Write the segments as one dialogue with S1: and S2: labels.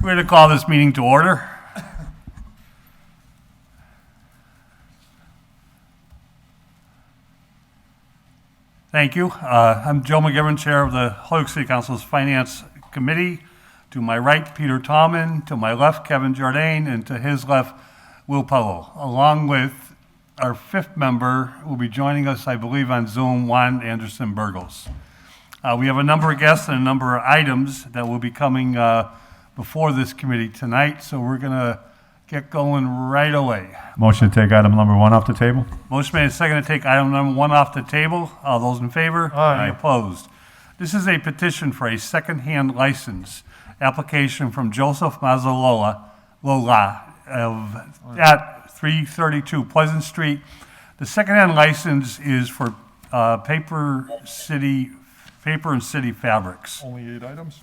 S1: We're going to call this meeting to order. Thank you. I'm Joe McGivern, Chair of the Holyoke City Council's Finance Committee. To my right, Peter Tallman. To my left, Kevin Jourdain. And to his left, Will Pello. Along with our fifth member will be joining us, I believe, on Zoom, Juan Anderson Burgos. We have a number of guests and a number of items that will be coming before this committee tonight, so we're going to get going right away.
S2: Motion to take item number 1 off the table.
S1: Motion made and seconded to take item number 1 off the table. All those in favor?
S2: Aye.
S1: Opposed? This is a petition for a second-hand license application from Joseph Mazzalola at 332 Pleasant Street. The second-hand license is for paper and city fabrics.
S2: Only 8 items?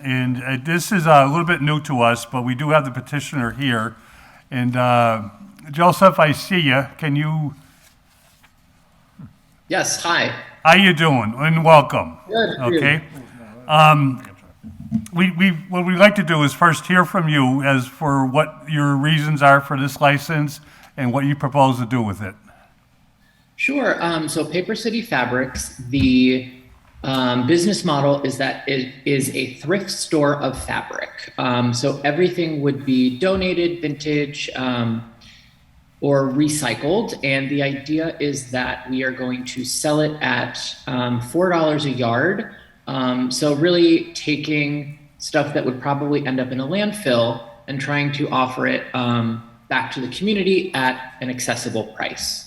S1: And this is a little bit new to us, but we do have the petitioner here. And Joseph, I see you. Can you?
S3: Yes, hi.
S1: How you doing? And welcome.
S3: Good.
S1: Okay. What we'd like to do is first hear from you as for what your reasons are for this license and what you propose to do with it.
S3: Sure. So Paper City Fabrics, the business model is that it is a thrift store of fabric. So everything would be donated, vintage, or recycled. And the idea is that we are going to sell it at $4 a yard. So really taking stuff that would probably end up in a landfill and trying to offer it back to the community at an accessible price.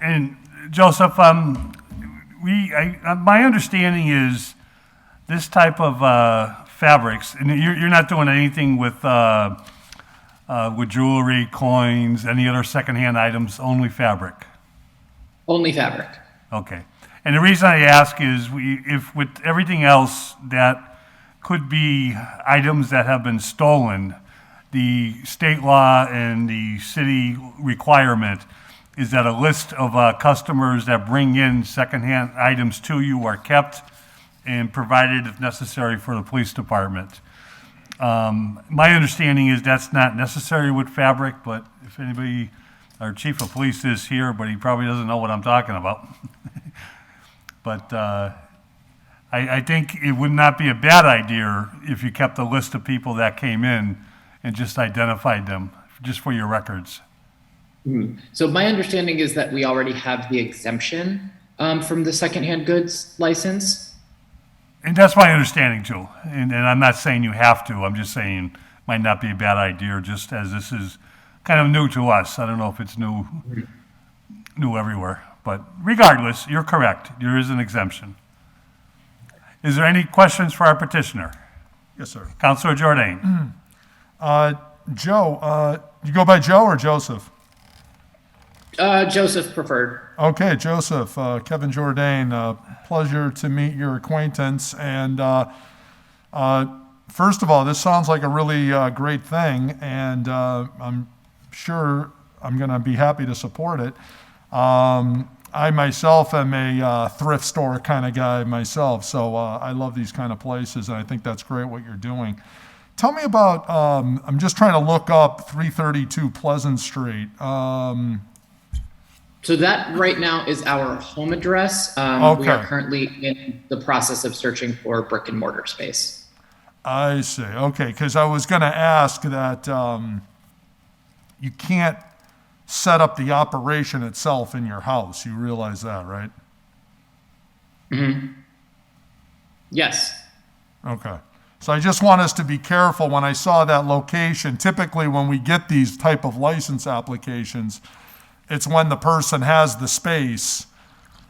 S1: And Joseph, my understanding is this type of fabrics, and you're not doing anything with jewelry, coins, any other secondhand items, only fabric.
S3: Only fabric.
S1: Okay. And the reason I ask is if with everything else that could be items that have been stolen, the state law and the city requirement is that a list of customers that bring in secondhand items to you are kept and provided if necessary for the police department. My understanding is that's not necessary with fabric, but if anybody, our chief of police is here, but he probably doesn't know what I'm talking about. But I think it would not be a bad idea if you kept a list of people that came in and just identified them, just for your records.
S3: So my understanding is that we already have the exemption from the secondhand goods license.
S1: And that's my understanding too. And I'm not saying you have to. I'm just saying it might not be a bad idea, just as this is kind of new to us. I don't know if it's new everywhere. But regardless, you're correct. There is an exemption. Is there any questions for our petitioner?
S2: Yes, sir.
S1: Councilor Jourdain.
S2: Joe, you go by Joe or Joseph?
S3: Joseph preferred.
S2: Okay, Joseph, Kevin Jourdain, pleasure to meet your acquaintance. And first of all, this sounds like a really great thing, and I'm sure I'm going to be happy to support it. I myself am a thrift store kind of guy myself, so I love these kind of places, and I think that's great what you're doing. Tell me about, I'm just trying to look up 332 Pleasant Street.
S3: So that right now is our home address.
S2: Okay.
S3: We are currently in the process of searching for brick and mortar space.
S2: I see. Okay, because I was going to ask that you can't set up the operation itself in your house. You realize that, right?
S3: Mm-hmm. Yes.
S2: Okay. So I just want us to be careful when I saw that location. Typically when we get these type of license applications, it's when the person has the space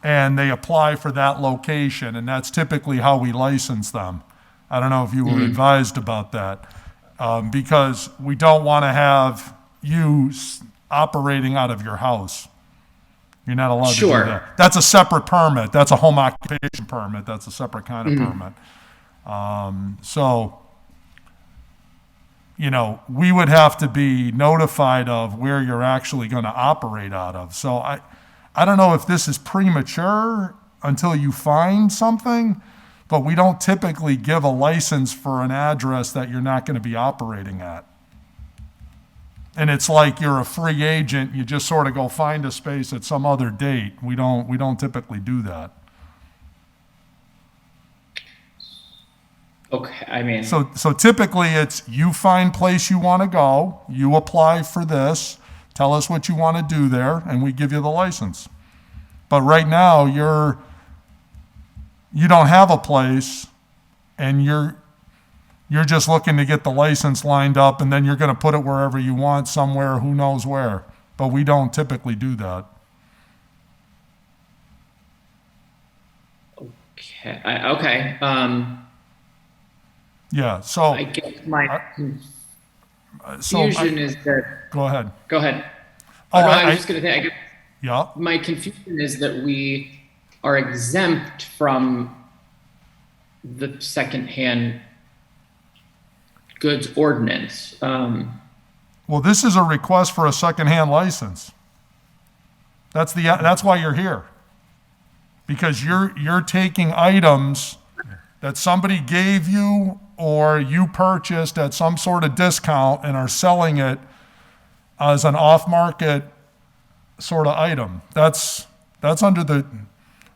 S2: and they apply for that location, and that's typically how we license them. I don't know if you were advised about that, because we don't want to have you operating out of your house. You're not allowed to do that. That's a separate permit. That's a home occupation permit. That's a separate kind of permit. So, you know, we would have to be notified of where you're actually going to operate out of. So I don't know if this is premature until you find something, But we don't typically give a license for an address that you're not going to be operating at. And it's like you're a free agent, you just sort of go find a space at some other date. We don't typically do that.
S3: Okay, I mean,
S2: So typically it's you find place you want to go, you apply for this, tell us what you want to do there, and we give you the license. But right now you don't have a place, and you're just looking to get the license lined up, and then you're going to put it wherever you want, somewhere, who knows where. But we don't typically do that.
S3: okay.
S2: Yeah, so,
S3: I guess my
S2: so
S3: confusion is that.
S2: go ahead.
S3: Go ahead.
S2: Oh,
S3: No, I
S2: I-
S3: was just going to say. I guess
S2: Yeah,
S3: my confusion is that we are exempt from the secondhand goods ordinance.
S2: well, this is a request for a secondhand license. That's why you're here. Because you're taking items that somebody gave you or you purchased at some sort of discount and are selling it as an off-market sort of item. That's under the,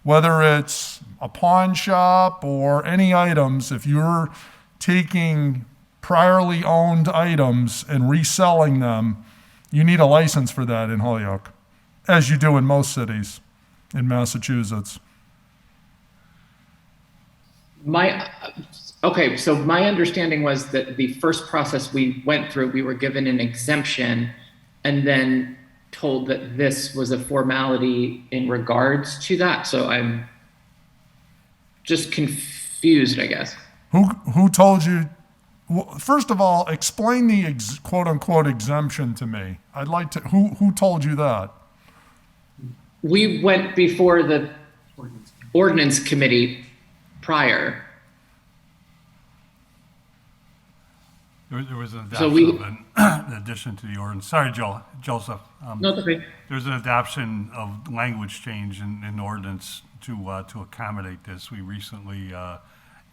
S2: whether it's a pawn shop or any items, if you're taking priorly owned items and reselling them, you need a license for that in Holyoke, as you do in most cities in Massachusetts.
S3: Okay, so my understanding was that the first process we went through, we were given an exemption and then told that this was a formality in regards to that. So I'm just confused, I guess.
S2: Who told you? Well, first of all, explain the quote unquote exemption to me. I'd like to. Who told you that?
S3: We went before the ordinance committee prior.
S1: There was an
S3: So
S1: adoption of an addition to the ordinance. Sorry, Joseph.
S3: No, it's okay.
S1: There's an adoption of language change in ordinance to accommodate this. We recently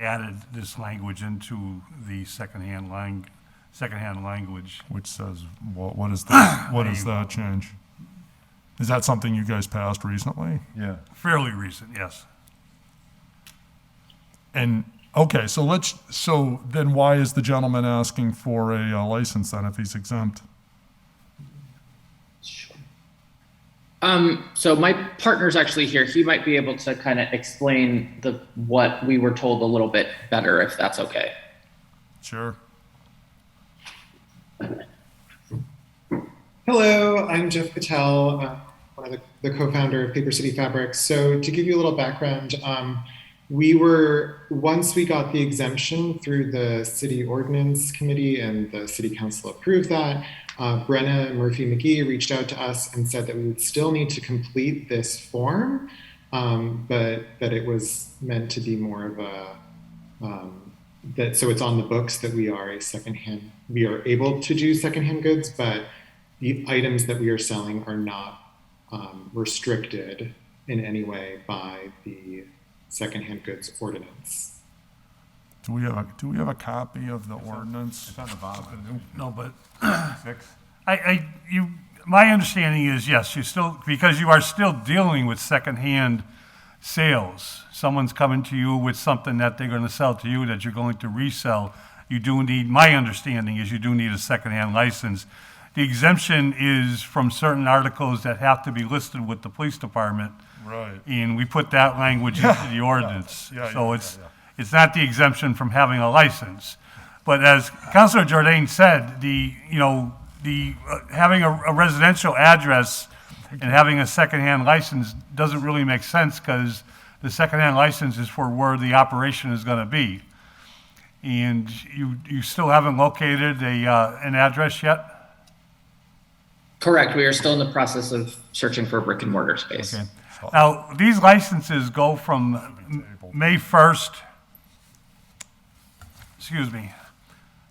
S1: added this language into the secondhand language.
S2: Which says what is that? What is that change? Is that something you guys passed recently?
S4: Yeah.
S1: Fairly recent, yes.
S2: And okay, so then why is the gentleman asking for a license then if he's exempt?
S3: So my partner's actually here. He might be able to kind of explain what we were told a little bit better, if that's okay.
S2: Sure.
S5: Hello, I'm Jeff Patel, one of the co-founder of Paper City Fabrics. So to give you a little background, once we got the exemption through the city ordinance committee and the city council approved that, Brenna Murphy McGee reached out to us and said that we would still need to complete this form, but that it was meant to be more of a, so it's on the books that we are able to do secondhand goods, but the items that we are selling are not restricted in any way by the secondhand goods ordinance.
S2: Do we have a copy of the ordinance?
S4: It's on the bottom.
S1: No, but
S4: 6.
S1: my understanding is, yes, because you are still dealing with secondhand sales. Someone's coming to you with something that they're going to sell to you that you're going to resell. My understanding is you do need a secondhand license. The exemption is from certain articles that have to be listed with the police department.
S2: Right.
S1: And we put that language into the ordinance.
S2: Yeah,
S1: So
S2: yeah,
S1: it's not the exemption from having a license. But as Councilor Jordan said, having a residential address and having a secondhand license doesn't really make sense because the secondhand license is for where the operation is going to be. And you still haven't located an address yet?
S3: Correct. We are still in the process of searching for a brick and mortar space.
S1: Okay. Now, these licenses go from May 1st,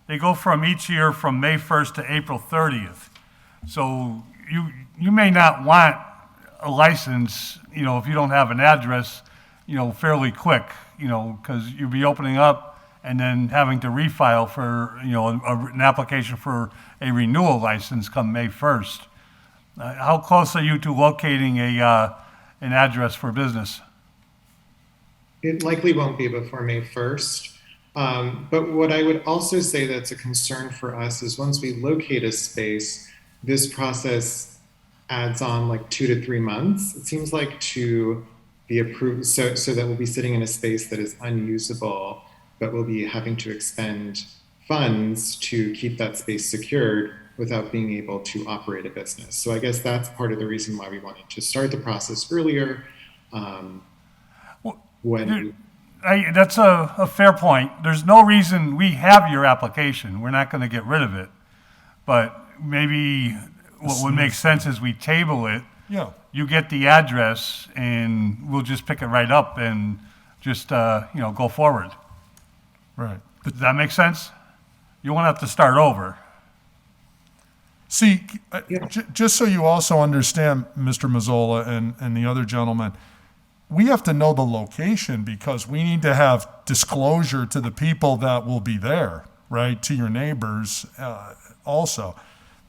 S1: they go from each year from May 1st to April 30th. So you may not want a license, if you don't have an address, fairly quick, because you'll be opening up and then having to refile for, an application for a renewal license come May 1st. How close are you to locating an address for business?
S5: It likely won't be before May 1st. But what I would also say that's a concern for us is once we locate a space, this process adds on like 2 to 3 months, it seems like, to be approved, so that we'll be sitting in a space that is unusable, but we'll be having to expend funds to keep that space secured without being able to operate a business. So I guess that's part of the reason why we wanted to start the process earlier.
S1: That's a fair point. There's no reason. We have your application. We're not going to get rid of it. But maybe what would make sense is we table it.
S2: Yeah.
S1: You get the address, and we'll just pick it right up and just go forward.
S2: Right.
S1: Does that make sense? You won't have to start over.
S2: See, just so you also understand, Mr. Mazzola and the other gentleman, we have to know the location because we need to have disclosure to the people that will be there, right? To your neighbors also.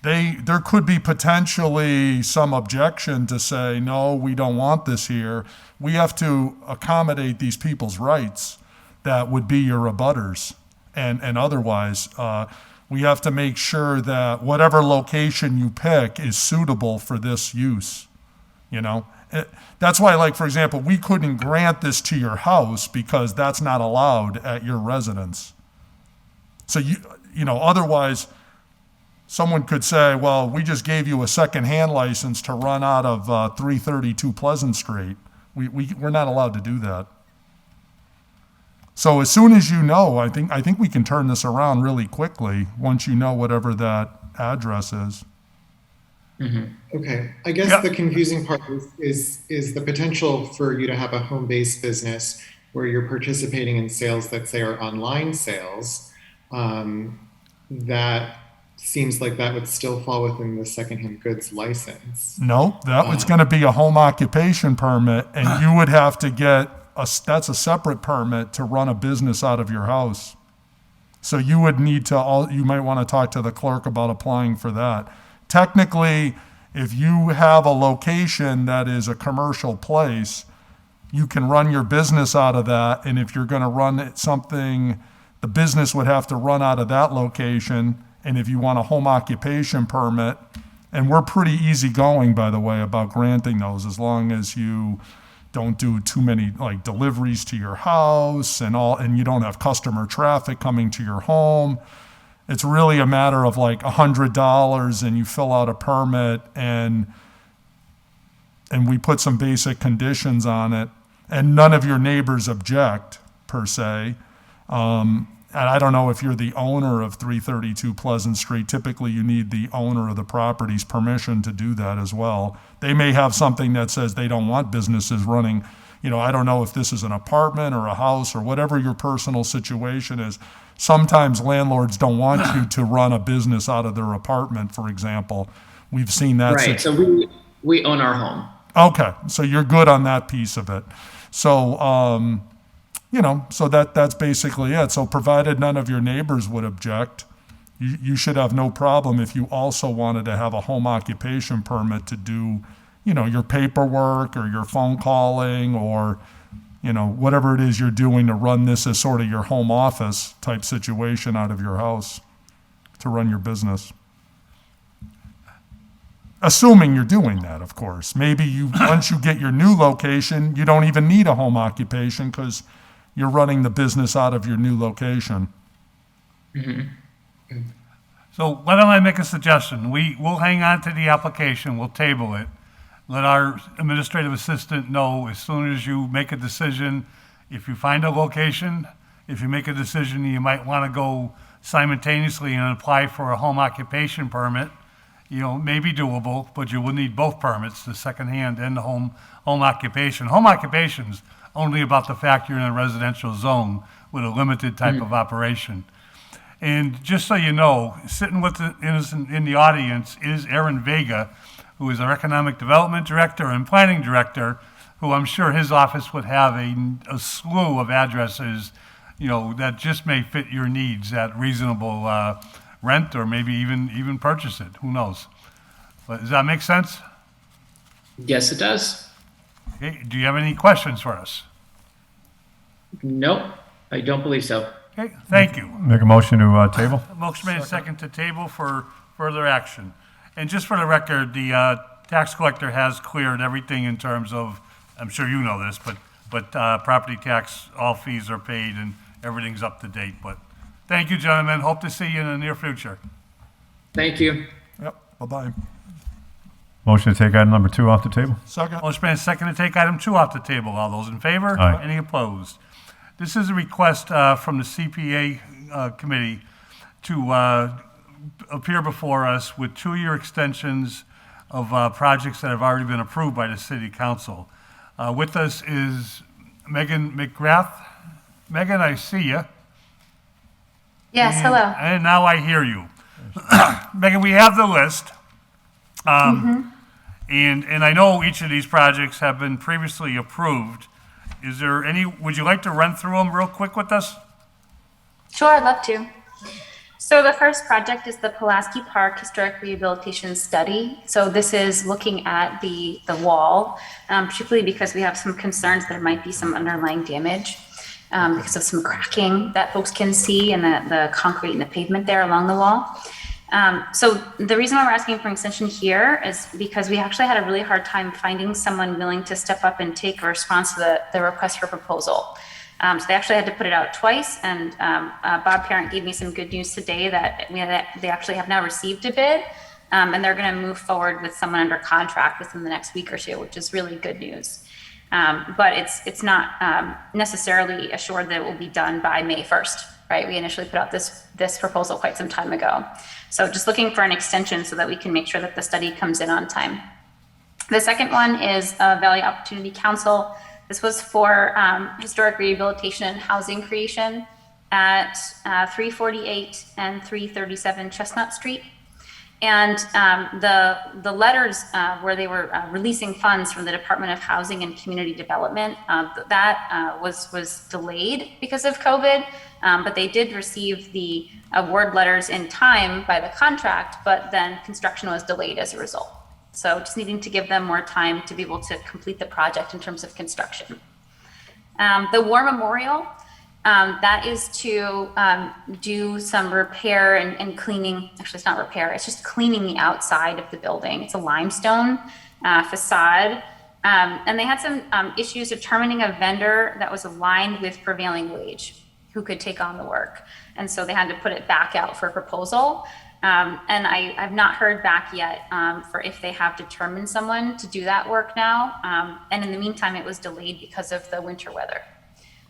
S2: There could be potentially some objection to say, no, we don't want this here. We have to accommodate these people's rights that would be your abutters. And otherwise, we have to make sure that whatever location you pick is suitable for this use, That's why, like, for example, we couldn't grant this to your house because that's not allowed at your residence. So, otherwise, someone could say, well, we just gave you a second-hand license to run out of 332 Pleasant Street. We're not allowed to do that. So as soon as you know, I think we can turn this around really quickly once you know whatever that address is.
S5: Mm-hmm. Okay. I guess the confusing part is the potential for you to have a home-based business where you're participating in sales that say are online sales. That seems like that would still fall within the secondhand goods license.
S2: No, that was going to be a home occupation permit, and you would have to get that's a separate permit to run a business out of your house. So you would need to you might want to talk to the clerk about applying for that. Technically, if you have a location that is a commercial place, you can run your business out of that. And if you're going to run something, the business would have to run out of that location. And if you want a home occupation permit, and we're pretty easygoing, by the way, about granting those, as long as you don't do too many like deliveries to your house and you don't have customer traffic coming to your home. It's really a matter of like $100 and you fill out a permit and we put some basic conditions on it and none of your neighbors object per se. And I don't know if you're the owner of 332 Pleasant Street. Typically, you need the owner of the property's permission to do that as well. They may have something that says they don't want businesses running. I don't know if this is an apartment or a house or whatever your personal situation is. Sometimes landlords don't want you to run a business out of their apartment, for example. We've seen that.
S3: Right. So we own our home.
S2: Okay. So you're good on that piece of it. So, so that's basically it. So provided none of your neighbors would object, you should have no problem if you also wanted to have a home occupation permit to do, your paperwork or your phone calling or, whatever it is you're doing to run this as sort of your home office type situation out of your house to run your business. Assuming you're doing that, of course. Maybe once you get your new location, you don't even need a home occupation because you're running the business out of your new location.
S3: Mm-hmm.
S1: So why don't I make a suggestion? We'll hang on to the application, we'll table it. Let our administrative assistant know as soon as you make a decision, if you find a location, if you make a decision you might want to go simultaneously and apply for a home occupation permit, may be doable, but you will need both permits, the secondhand and the home occupation. Home occupation's only about the fact you're in a residential zone with a limited type of operation. And just so you know, sitting in the audience is Aaron Vega, who is our Economic Development Director and Planning Director who I'm sure his office would have a slew of addresses, that just may fit your needs at reasonable rent, or maybe even purchase it. Who knows? But does that make sense?
S3: Yes, it does.
S1: Okay. Do you have any questions for us?
S3: Nope, I don't believe so.
S1: Okay. Thank you.
S4: Make a motion to table?
S1: Motion made second to table for further action. And just for the record, the tax collector has cleared everything in terms of, I'm sure you know this, but property tax, all fees are paid and everything's up to date. But thank you, gentlemen. Hope to see you in the near future.
S3: Thank you.
S2: Yep, bye-bye.
S4: Motion to take item number 2 off the table?
S2: Second?
S1: Motion made second to take item 2 off the table. All those in favor?
S4: Aye.
S1: Any opposed? This is a request from the CPA committee to appear before us with 2-year extensions of projects that have already been approved by the city council. With us is Megan McGrath. Megan, I see you.
S6: Yes, hello.
S1: And now I hear you. Megan, we have the list. And I know each of these projects have been previously approved. Would you like to run through them real quick with us?
S6: Sure, I'd love to. So the first project is the Pulaski Park Historic Rehabilitation Study. So this is looking at the wall, particularly because we have some concerns there might be some underlying damage because of some cracking that folks can see in the concrete and the pavement there along the wall. So the reason why we're asking for an extension here is because we actually had a really hard time finding someone willing to step up and take a response to the request for proposal. So they actually had to put it out twice, and Bob Parent gave me some good news today that they actually have now received a bid, and they're going to move forward with someone under contract within the next week or two, which is really good news. But it's not necessarily assured that it will be done by May 1st, right? We initially put out this proposal quite some time ago. So just looking for an extension so that we can make sure that the study comes in on time. The second one is Valley Opportunity Council. This was for historic rehabilitation and housing creation at 348 and 337 Chestnut Street. And the letters where they were releasing funds from the Department of Housing and Community Development, that was delayed because of COVID, but they did receive the award letters in time by the contract, but then construction was delayed as a result. So just needing to give them more time to be able to complete the project in terms of construction. The War Memorial, that is to do some repair and cleaning. Actually, it's not repair, it's just cleaning the outside of the building. It's a limestone facade. And they had some issues determining a vendor that was aligned with prevailing wage who could take on the work. And so they had to put it back out for proposal. And I've not heard back yet for if they have determined someone to do that work now. And in the meantime, it was delayed because of the winter weather.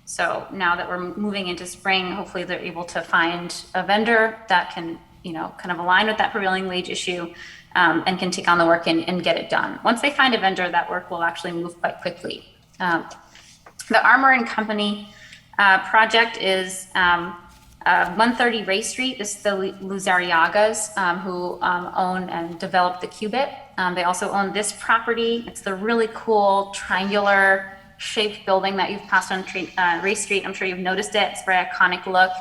S6: So now that we're moving into spring, hopefully they're able to find a vendor that can, kind of align with that prevailing wage issue and can take on the work and get it done. Once they find a vendor, that work will actually move quite quickly. The Armor and Company project is 130 Ray Street. This is the Luzariagas who own and developed the Cubit. They also own this property. It's the really cool triangular shaped building that you've passed on Ray Street. I'm sure you've noticed it. It's a very iconic look.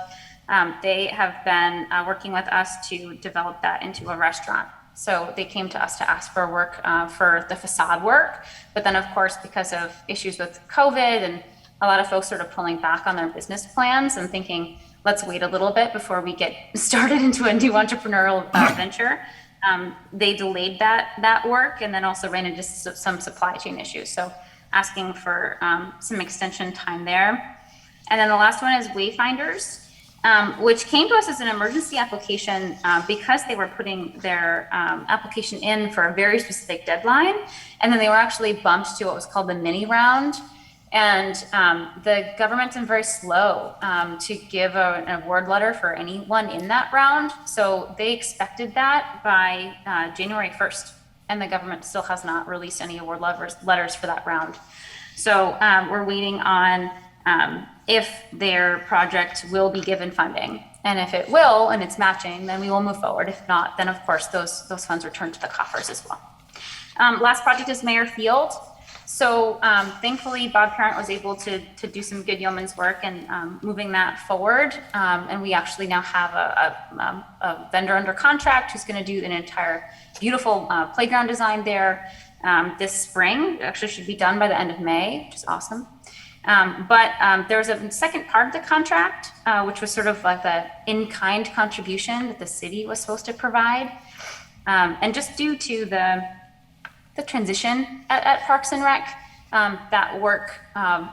S6: They have been working with us to develop that into a restaurant. So they came to us to ask for work for the facade work. But then, of course, because of issues with COVID and a lot of folks sort of pulling back on their business plans and thinking, let's wait a little bit before we get started into a new entrepreneurial venture. They delayed that work and then also ran into some supply chain issues. So asking for some extension time there. And then the last one is Wayfinders, which came to us as an emergency application because they were putting their application in for a very specific deadline. And then they were actually bumped to what was called the mini round. And the government's been very slow to give an award letter for anyone in that round. So they expected that by January 1st. And the government still has not released any award letters for that round. So we're waiting on if their project will be given funding. And if it will, and it's matching, then we will move forward. If not, then of course those funds return to the coffers as well. Last project is Mayor Field. So thankfully, Bob Parent was able to do some good yeoman's work and moving that forward. And we actually now have a vendor under contract who's going to do an entire beautiful playground design there this spring. It actually should be done by the end of May, which is awesome. But there was a second part of the contract, which was sort of like the in-kind contribution that the city was supposed to provide. And just due to the transition at Parks and Rec, that work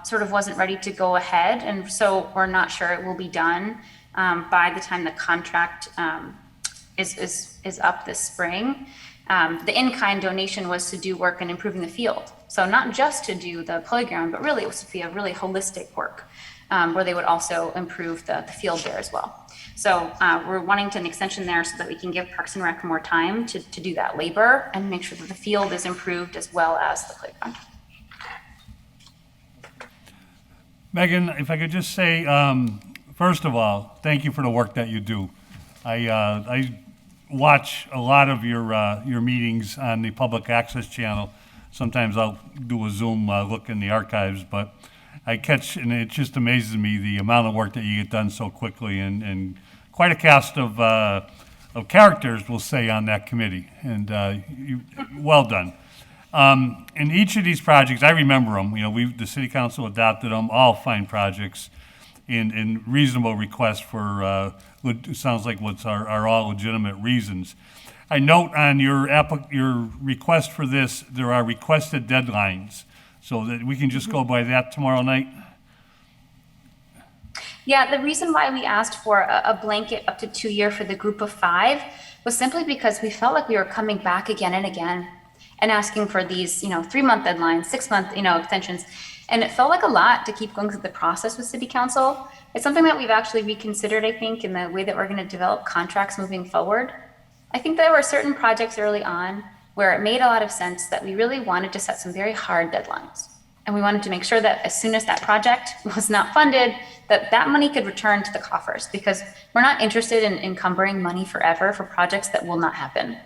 S6: sort of wasn't ready to go ahead. And so we're not sure it will be done by the time the contract is up this spring. The in-kind donation was to do work in improving the field. So not just to do the playground, but really it was to be a really holistic work where they would also improve the field there as well. So we're wanting an extension there so that we can give Parks and Rec more time to do that labor and make sure that the field is improved as well as the playground.
S1: Megan, if I could just say, first of all, thank you for the work that you do. I watch a lot of your meetings on the public access channel. Sometimes I'll do a Zoom look in the archives, but I catch, and it just amazes me the amount of work that you get done so quickly, and quite a cast of characters, we'll say, on that committee, and well done. In each of these projects, I remember them. The city council adopted them, all fine projects, in reasonable requests for it sounds like what's are all legitimate reasons. I note on your request for this, there are requested deadlines, so that we can just go by that tomorrow night.
S6: Yeah, the reason why we asked for a blanket up to 2 year for the group of 5 was simply because we felt like we were coming back again and again and asking for these, 3-month deadlines, 6-month, extensions. And it felt like a lot to keep going through the process with city council. It's something that we've actually reconsidered, I think, in the way that we're going to develop contracts moving forward. I think there were certain projects early on where it made a lot of sense that we really wanted to set some very hard deadlines. And we wanted to make sure that as soon as that project was not funded, that money could return to the coffers, because we're not interested in encumbering money forever for projects that will not happen.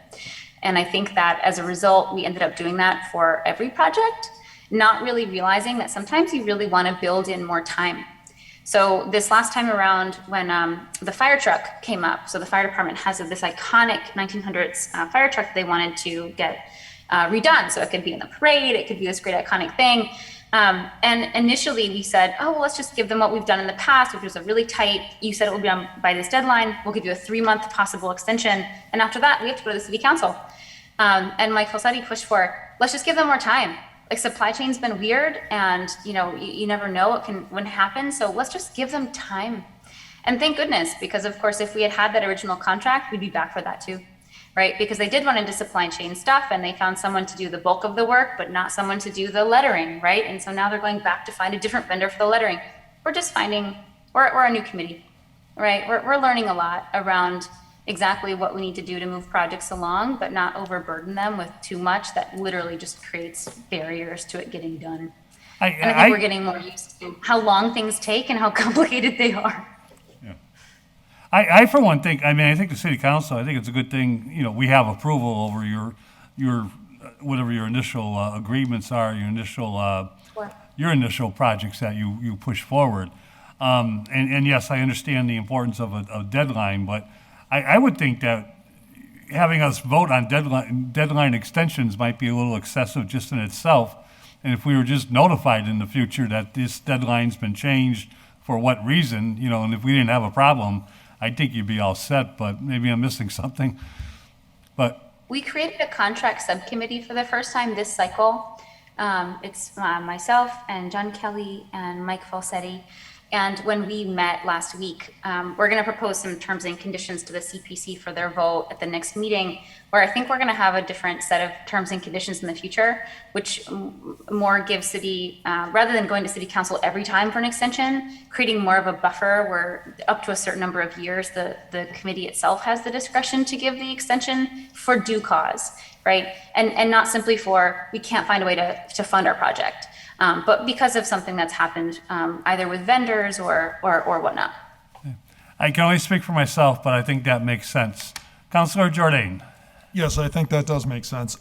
S6: And I think that as a result, we ended up doing that for every project, not really realizing that sometimes you really want to build in more time. So this last time around, when the fire truck came up, so the fire department has this iconic 1900s fire truck that they wanted to get redone. So it could be in the parade, it could be this great iconic thing. And initially we said, oh, well, let's just give them what we've done in the past, which was a really tight, you said it will be done by this deadline. We'll give you a 3-month possible extension. And after that, we have to go to the city council. And Mike Falsetti pushed for, let's just give them more time. Like, supply chain's been weird, and you never know what can happen. So let's just give them time. And thank goodness, because of course, if we had that original contract, we'd be back for that too, right? Because they did run into supply chain stuff, and they found someone to do the bulk of the work, but not someone to do the lettering, right? And so now they're going back to find a different vendor for the lettering. We're just finding, we're a new committee, right? We're learning a lot around exactly what we need to do to move projects along, but not overburden them with too much that literally just creates barriers to it getting done. And I think we're getting more used to how long things take and how complicated they are.
S1: Yeah. I for one think, I think the city council, I think it's a good thing, we have approval over your whatever your initial agreements are, your initial projects that you push forward. And yes, I understand the importance of a deadline, but I would think that having us vote on deadline extensions might be a little excessive just in itself. And if we were just notified in the future that this deadline's been changed for what reason, and if we didn't have a problem, I think you'd be all set, but maybe I'm missing something. But
S6: we created a contract subcommittee for the first time this cycle. It's myself and John Kelly and Mike Falsetti. And when we met last week, we're going to propose some terms and conditions to the CPC for their vote at the next meeting, where I think we're going to have a different set of terms and conditions in the future, which more gives city, rather than going to city council every time for an extension, creating more of a buffer where up to a certain number of years, the committee itself has the discretion to give the extension for due cause, right? And not simply for, we can't find a way to fund our project. But because of something that's happened, either with vendors or whatnot.
S1: I can only speak for myself, but I think that makes sense. Councilor Jordan.
S2: Yes, I think that does make sense.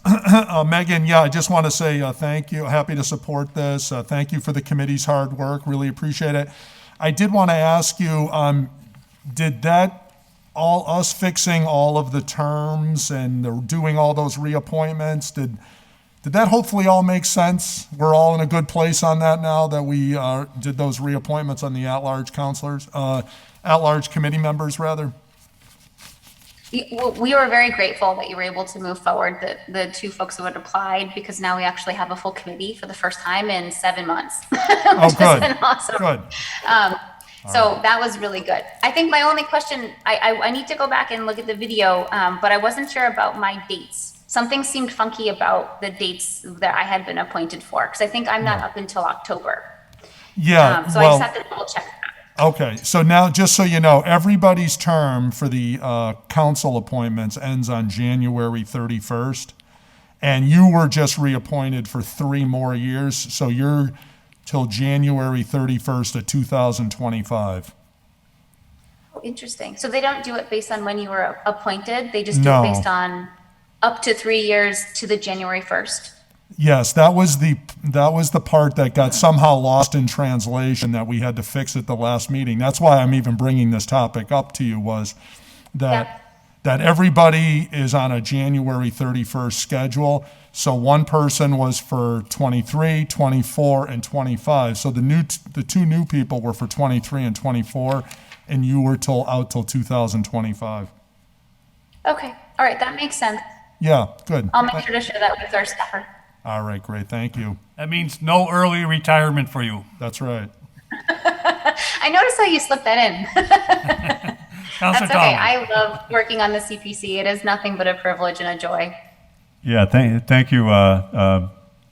S2: Megan, yeah, I just want to say thank you. Happy to support this. Thank you for the committee's hard work. Really appreciate it. I did want to ask you, did that all us fixing all of the terms and doing all those reappointments, did that hopefully all make sense? We're all in a good place on that now that we did those reappointments on the at-large counselors, at-large committee members, rather?
S6: We were very grateful that you were able to move forward, the two folks who had applied, because now we actually have a full committee for the first time in 7 months.
S2: Oh,
S6: Which
S2: good.
S6: has been awesome.
S2: Good.
S6: So that was really good. I think my only question, I need to go back and look at the video, but I wasn't sure about my dates. Something seemed funky about the dates that I had been appointed for, because I think I'm not up until October.
S2: Yeah,
S6: So I
S2: well,
S6: just have to double check that.
S2: okay, so now, just so you know, everybody's term for the council appointments ends on January 31st, and you were just reappointed for 3 more years, so you're till January 31st of 2025.
S6: Oh, interesting. So they don't do it based on when you were appointed, they just do
S2: No.
S6: it based on up to 3 years to the January 1st?
S2: Yes, that was the part that got somehow lost in translation that we had to fix at the last meeting. That's why I'm even bringing this topic up to you, was that everybody is on a January 31st schedule. So one person was for 23, 24, and 25. So the 2 new people were for 23 and 24, and you were out till 2025.
S6: Okay, all right, that makes sense.
S2: Yeah, good.
S6: I'll make sure to share that with our staffer.
S2: All right, great, thank you.
S1: That means no early retirement for you.
S2: That's right.
S6: I noticed how you slipped that in.
S1: Counselor
S6: That's okay.
S1: Tomlin.
S6: I love working on the CPC. It is nothing but a privilege and a joy.
S4: Yeah, thank you,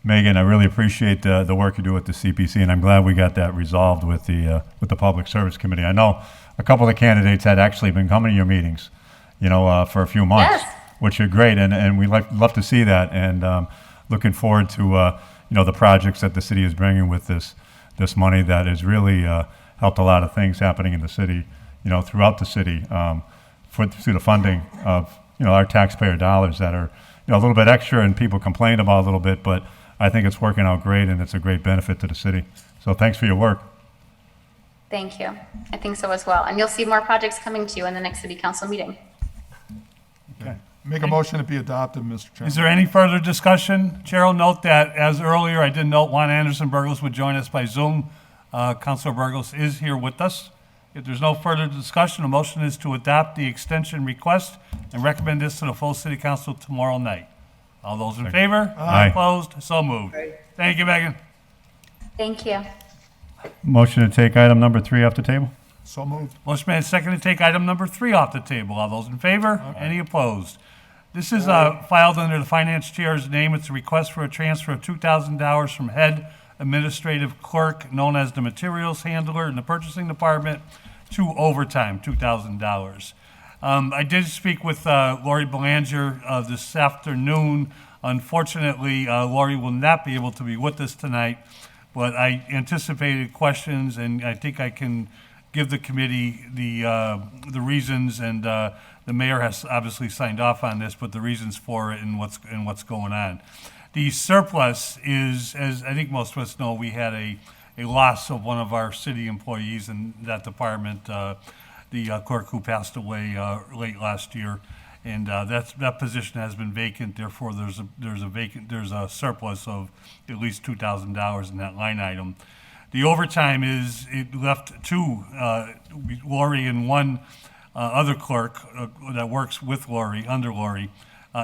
S4: Megan. I really appreciate the work you do with the CPC, and I'm glad we got that resolved with the Public Service Committee. I know a couple of the candidates had actually been coming to your meetings, for a few months,
S6: Yes.
S4: which are great, and we love to see that, and looking forward to the projects that the city is bringing with this money that has really helped a lot of things happening in the city, throughout the city, through the funding of our taxpayer dollars that are a little bit extra and people complain about a little bit, but I think it's working out great and it's a great benefit to the city. So thanks for your work.
S6: Thank you. I think so as well. And you'll see more projects coming to you in the next city council meeting.
S2: Okay. Make a motion to be adopted, Mr. Chairman.
S1: Is there any further discussion? Chair will note that, as earlier, I did note Juan Anderson Burgos would join us by Zoom. Councilor Burgos is here with us. If there's no further discussion, a motion is to adopt the extension request and recommend this to the full city council tomorrow night. All those in favor?
S4: Aye.
S1: Opposed? So moved. Thank you, Megan.
S6: Thank you.
S4: Motion to take item number 3 off the table?
S2: So moved.
S1: Motion made and seconded to take item number 3 off the table. All those in favor? Any opposed? This is filed under the finance chair's name. It's a request for a transfer of $2,000 from head administrative clerk, known as the materials handler in the purchasing department, to overtime, $2,000. I did speak with Lori Belanger this afternoon. Unfortunately, Lori will not be able to be with us tonight, but I anticipated questions, and I think I can give the committee the reasons, and the mayor has obviously signed off on this, but the reasons for it and what's going on. The surplus is, as I think most of us know, we had a loss of one of our city employees in that department, the clerk who passed away late last year, and that position has been vacant. Therefore, there's a surplus of at least $2,000 in that line item. The overtime it left 2, Lori and one other clerk that works with Lori, under Lori,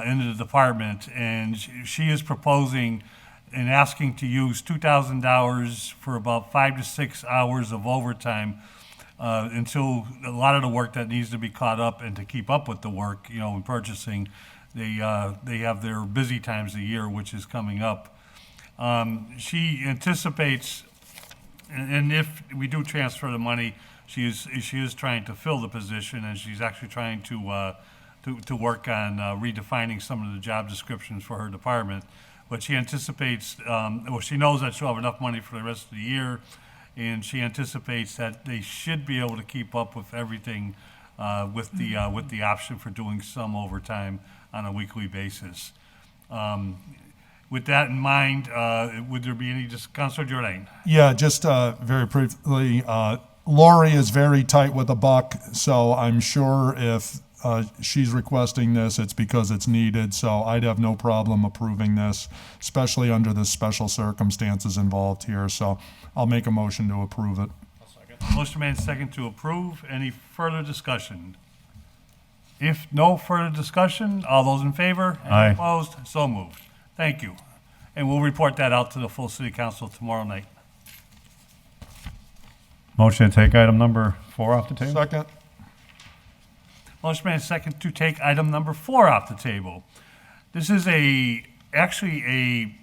S1: into the department, and she is proposing and asking to use $2,000 for about 5 to 6 hours of overtime until a lot of the work that needs to be caught up and to keep up with the work, in purchasing, they have their busy times of the year, which is coming up. She anticipates, and if we do transfer the money, she is trying to fill the position, and she's actually trying to work on redefining some of the job descriptions for her department. But she anticipates, she knows that she'll have enough money for the rest of the year, and she anticipates that they should be able to keep up with everything with the option for doing some overtime on a weekly basis. With that in mind, would there be any, Councilor Jordan?
S2: Yeah, just very briefly, Lori is very tight with a buck, so I'm sure if she's requesting this, it's because it's needed, so I'd have no problem approving this, especially under the special circumstances involved here, so I'll make a motion to approve it.
S1: Motion made second to approve. Any further discussion? If no further discussion, all those in favor?
S4: Aye.
S1: Any opposed? So moved. Thank you. And we'll report that out to the full city council tomorrow night.
S4: Motion to take item number 4 off the table?
S2: Second?
S1: Motion made second to take item number 4 off the table. This is actually a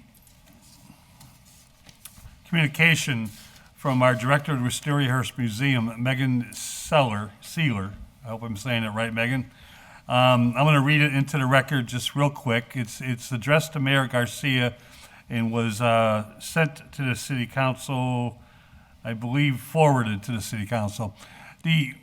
S1: communication from our director of the Wistariahurst Museum, Megan Seiler. I hope I'm saying it right, Megan. I'm going to read it into the record just real quick. It's addressed to Mayor Garcia and was sent to the city council, I believe forwarded to the city council. The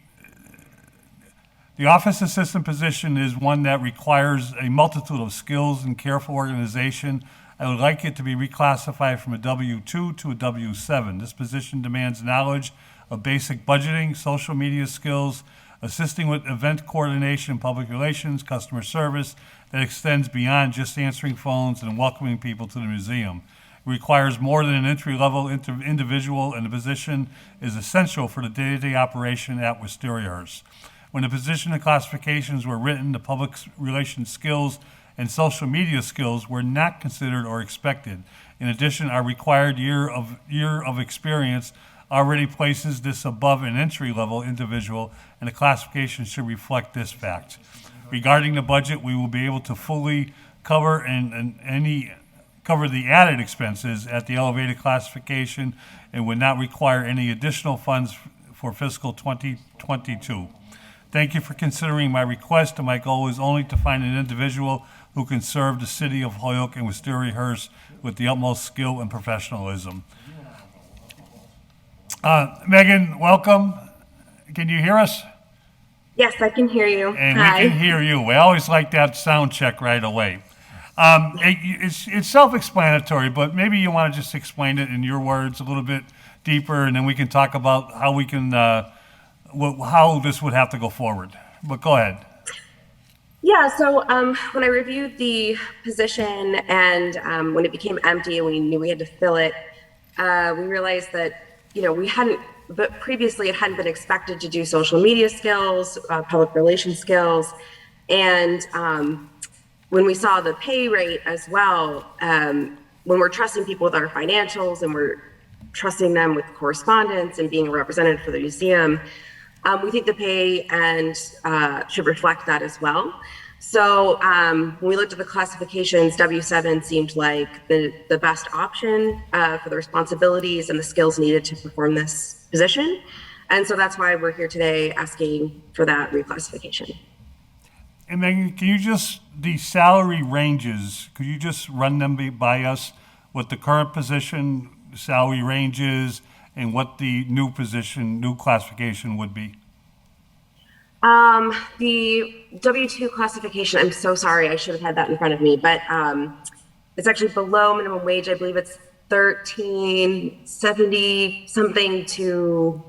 S1: office assistant position is one that requires a multitude of skills and careful organization. I would like it to be reclassified from a W-2 to a W-7. This position demands knowledge of basic budgeting, social media skills, assisting with event coordination, public relations, customer service that extends beyond just answering phones and welcoming people to the museum. It requires more than an entry-level individual, and the position is essential for the day-to-day operation at Wistariahurst. When the position and classifications were written, the public relations skills and social media skills were not considered or expected. In addition, our required year of experience already places this above an entry-level individual, and the classification should reflect this fact. Regarding the budget, we will be able to fully cover cover the added expenses at the elevated classification and would not require any additional funds for fiscal 2022. Thank you for considering my request, and my goal is only to find an individual who can serve the city of Holyoke and Wistariahurst with the utmost skill and professionalism. Megan, welcome. Can you hear us?
S7: Yes, I can hear you.
S1: And
S7: Hi.
S1: we can hear you. We always like that sound check right away. It's self-explanatory, but maybe you want to just explain it in your words a little bit deeper, and then we can talk about how we can, how this would have to go forward. But go ahead.
S7: Yeah, so when I reviewed the position and when it became empty and we knew we had to fill it, we realized that, but previously it hadn't been expected to do social media skills, public relations skills. And when we saw the pay rate as well, when we're trusting people with our financials and we're trusting them with correspondence and being a representative for the museum, we think the pay and should reflect that as well. So when we looked at the classifications, W-7 seemed like the best option for the responsibilities and the skills needed to perform this position. And so that's why we're here today asking for that reclassification.
S1: And Megan, can you the salary ranges, could you just run them by us, what the current position salary range is and what the new classification would be?
S7: The W-2 classification, I'm so sorry, I should have had that in front of me, but it's actually below minimum wage. I believe it's $13.70 something to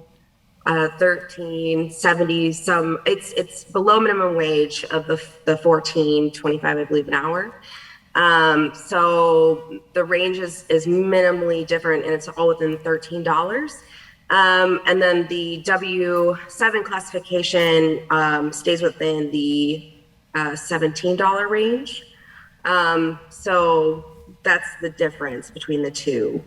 S7: $13.70 some. It's below minimum wage of the $14.25, I believe, an hour. So the range is minimally different, and it's all within $13. And then the W-7 classification stays within the $17 range. So that's the difference between the two.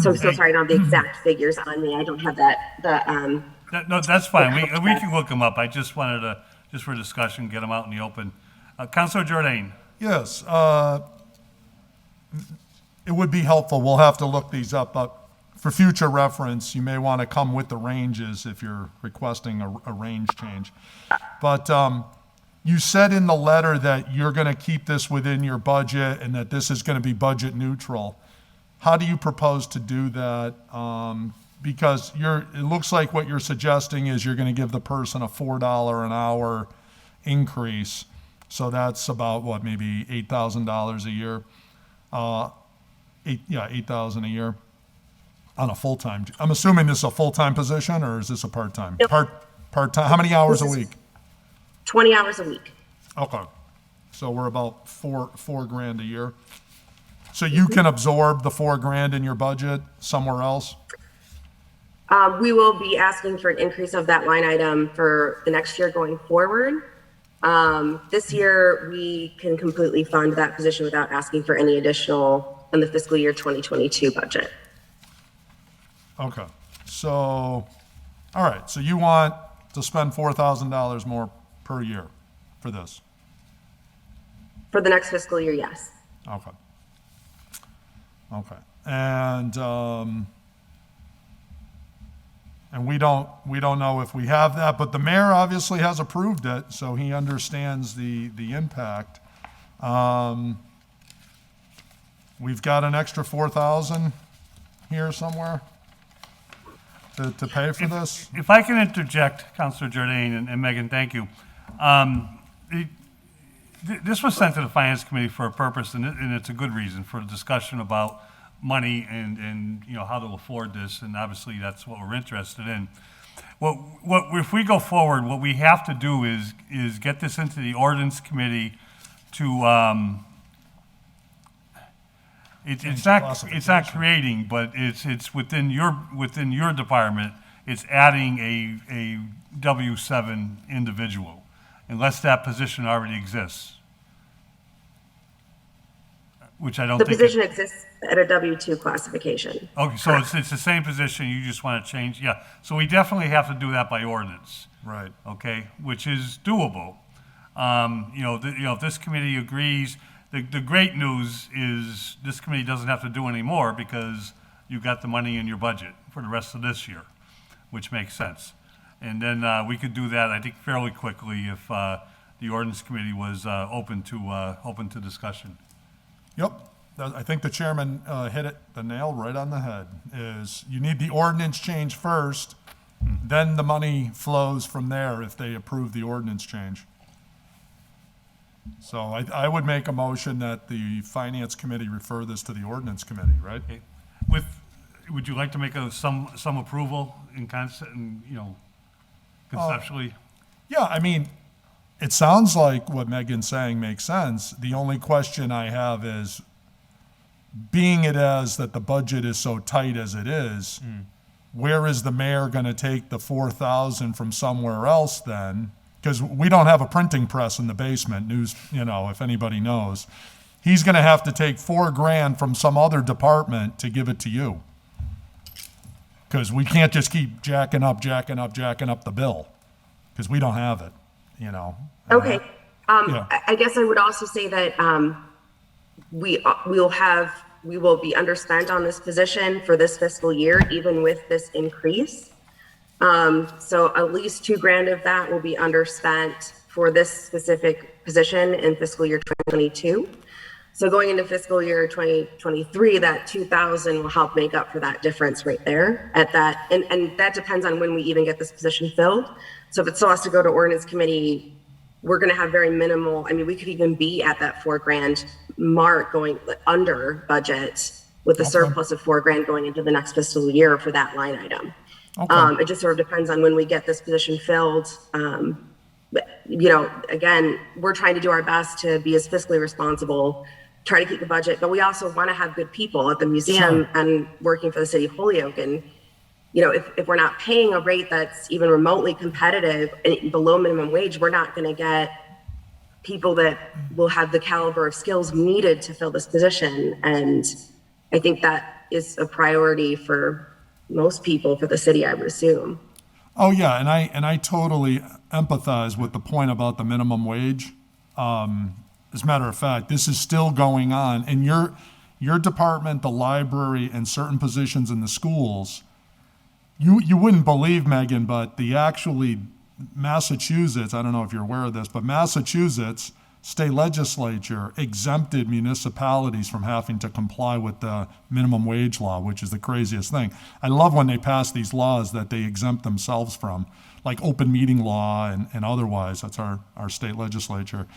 S7: So I'm so sorry, I don't have the exact figures on me. I don't have
S1: No, that's fine. We can look them up. I just wanted to, just for discussion, get them out in the open. Councilor Jordan.
S2: Yes, it would be helpful. We'll have to look these up, but for future reference, you may want to come with the ranges if you're requesting a range change. But you said in the letter that you're going to keep this within your budget and that this is going to be budget neutral. How do you propose to do that? because it looks like what you're suggesting is you're going to give the person a $4 an hour increase. So that's about what, maybe $8,000 a year? $8,000 a year on a full-time. I'm assuming this is a full-time position, or is this a part-time?
S7: Yep.
S2: Part-time. How many hours a week?
S7: 20 hours a week.
S2: Okay. So we're about four grand a year. So you can absorb the $4,000 in your budget somewhere else?
S7: We will be asking for an increase of that line item for the next year going forward. This year, we can completely fund that position without asking for any additional in the fiscal year 2022 budget.
S2: Okay. So, all right. So you want to spend $4,000 more per year for this?
S7: For the next fiscal year, yes.
S2: Okay. Okay. And we don't know if we have that, but the mayor obviously has approved it, so he understands the impact. We've got an extra 4,000 here somewhere to pay for this.
S1: If I can interject, Councilor Jordan and Megan, thank you. This was sent to the Finance Committee for a purpose, and it's a good reason, for a discussion about money and how to afford this, and obviously that's what we're interested in. What if we go forward, what we have to do is get this into the Ordinance Committee to it's not creating, but it's within your department. It's adding a W-7 individual, unless that position already exists, which I don't
S7: The
S1: think.
S7: position exists at a W-2 classification.
S1: Okay, so it's the same position, you just want to change, yeah. So we definitely have to do that by ordinance.
S2: Right.
S1: Okay, which is doable. If this committee agrees, the great news is this committee doesn't have to do any more because you got the money in your budget for the rest of this year, which makes sense. And then we could do that, I think, fairly quickly if the ordinance committee was open to discussion.
S2: Yep. I think the chairman hit the nail right on the head, is you need the ordinance change first, then the money flows from there if they approve the ordinance change. So I would make a motion that the Finance Committee refer this to the Ordinance Committee, right?
S1: Okay. Would you like to make some approval in concept, conceptually?
S2: Yeah, I mean, it sounds like what Megan's saying makes sense. The only question I have is, being it as that the budget is so tight as it is, where is the mayor going to take the 4,000 from somewhere else then? Because we don't have a printing press in the basement, if anybody knows. He's going to have to take $4,000 from some other department to give it to you. Because we can't just keep jacking up the bill, because we don't have it,
S7: Okay.
S2: Yeah.
S7: I guess I would also say that we will be underspent on this position for this fiscal year, even with this increase. So at least $2,000 of that will be underspent for this specific position in fiscal year 2022. So going into fiscal year 2023, that 2,000 will help make up for that difference right there at that. And that depends on when we even get this position filled. So if it still has to go to ordinance committee, we're going to have very minimal. I mean, we could even be at that $4,000 mark, going under budget with a surplus of $4,000 going into the next fiscal year for that line item.
S2: Okay.
S7: It just sort of depends on when we get this position filled. But, again, we're trying to do our best to be as fiscally responsible, try to keep the budget, but we also want to have good people at the museum and working for the city of Holyoke. And, if we're not paying a rate that's even remotely competitive below minimum wage, we're not going to get people that will have the caliber of skills needed to fill this position. And I think that is a priority for most people for the city, I would assume.
S2: Oh yeah, and I totally empathize with the point about the minimum wage. As a matter of fact, this is still going on in your department, the library, and certain positions in the schools. You wouldn't believe, Megan, but Massachusetts, I don't know if you're aware of this, but Massachusetts state legislature exempted municipalities from having to comply with the minimum wage law, which is the craziest thing. I love when they pass these laws that they exempt themselves from, like open meeting law and otherwise. That's our state legislature.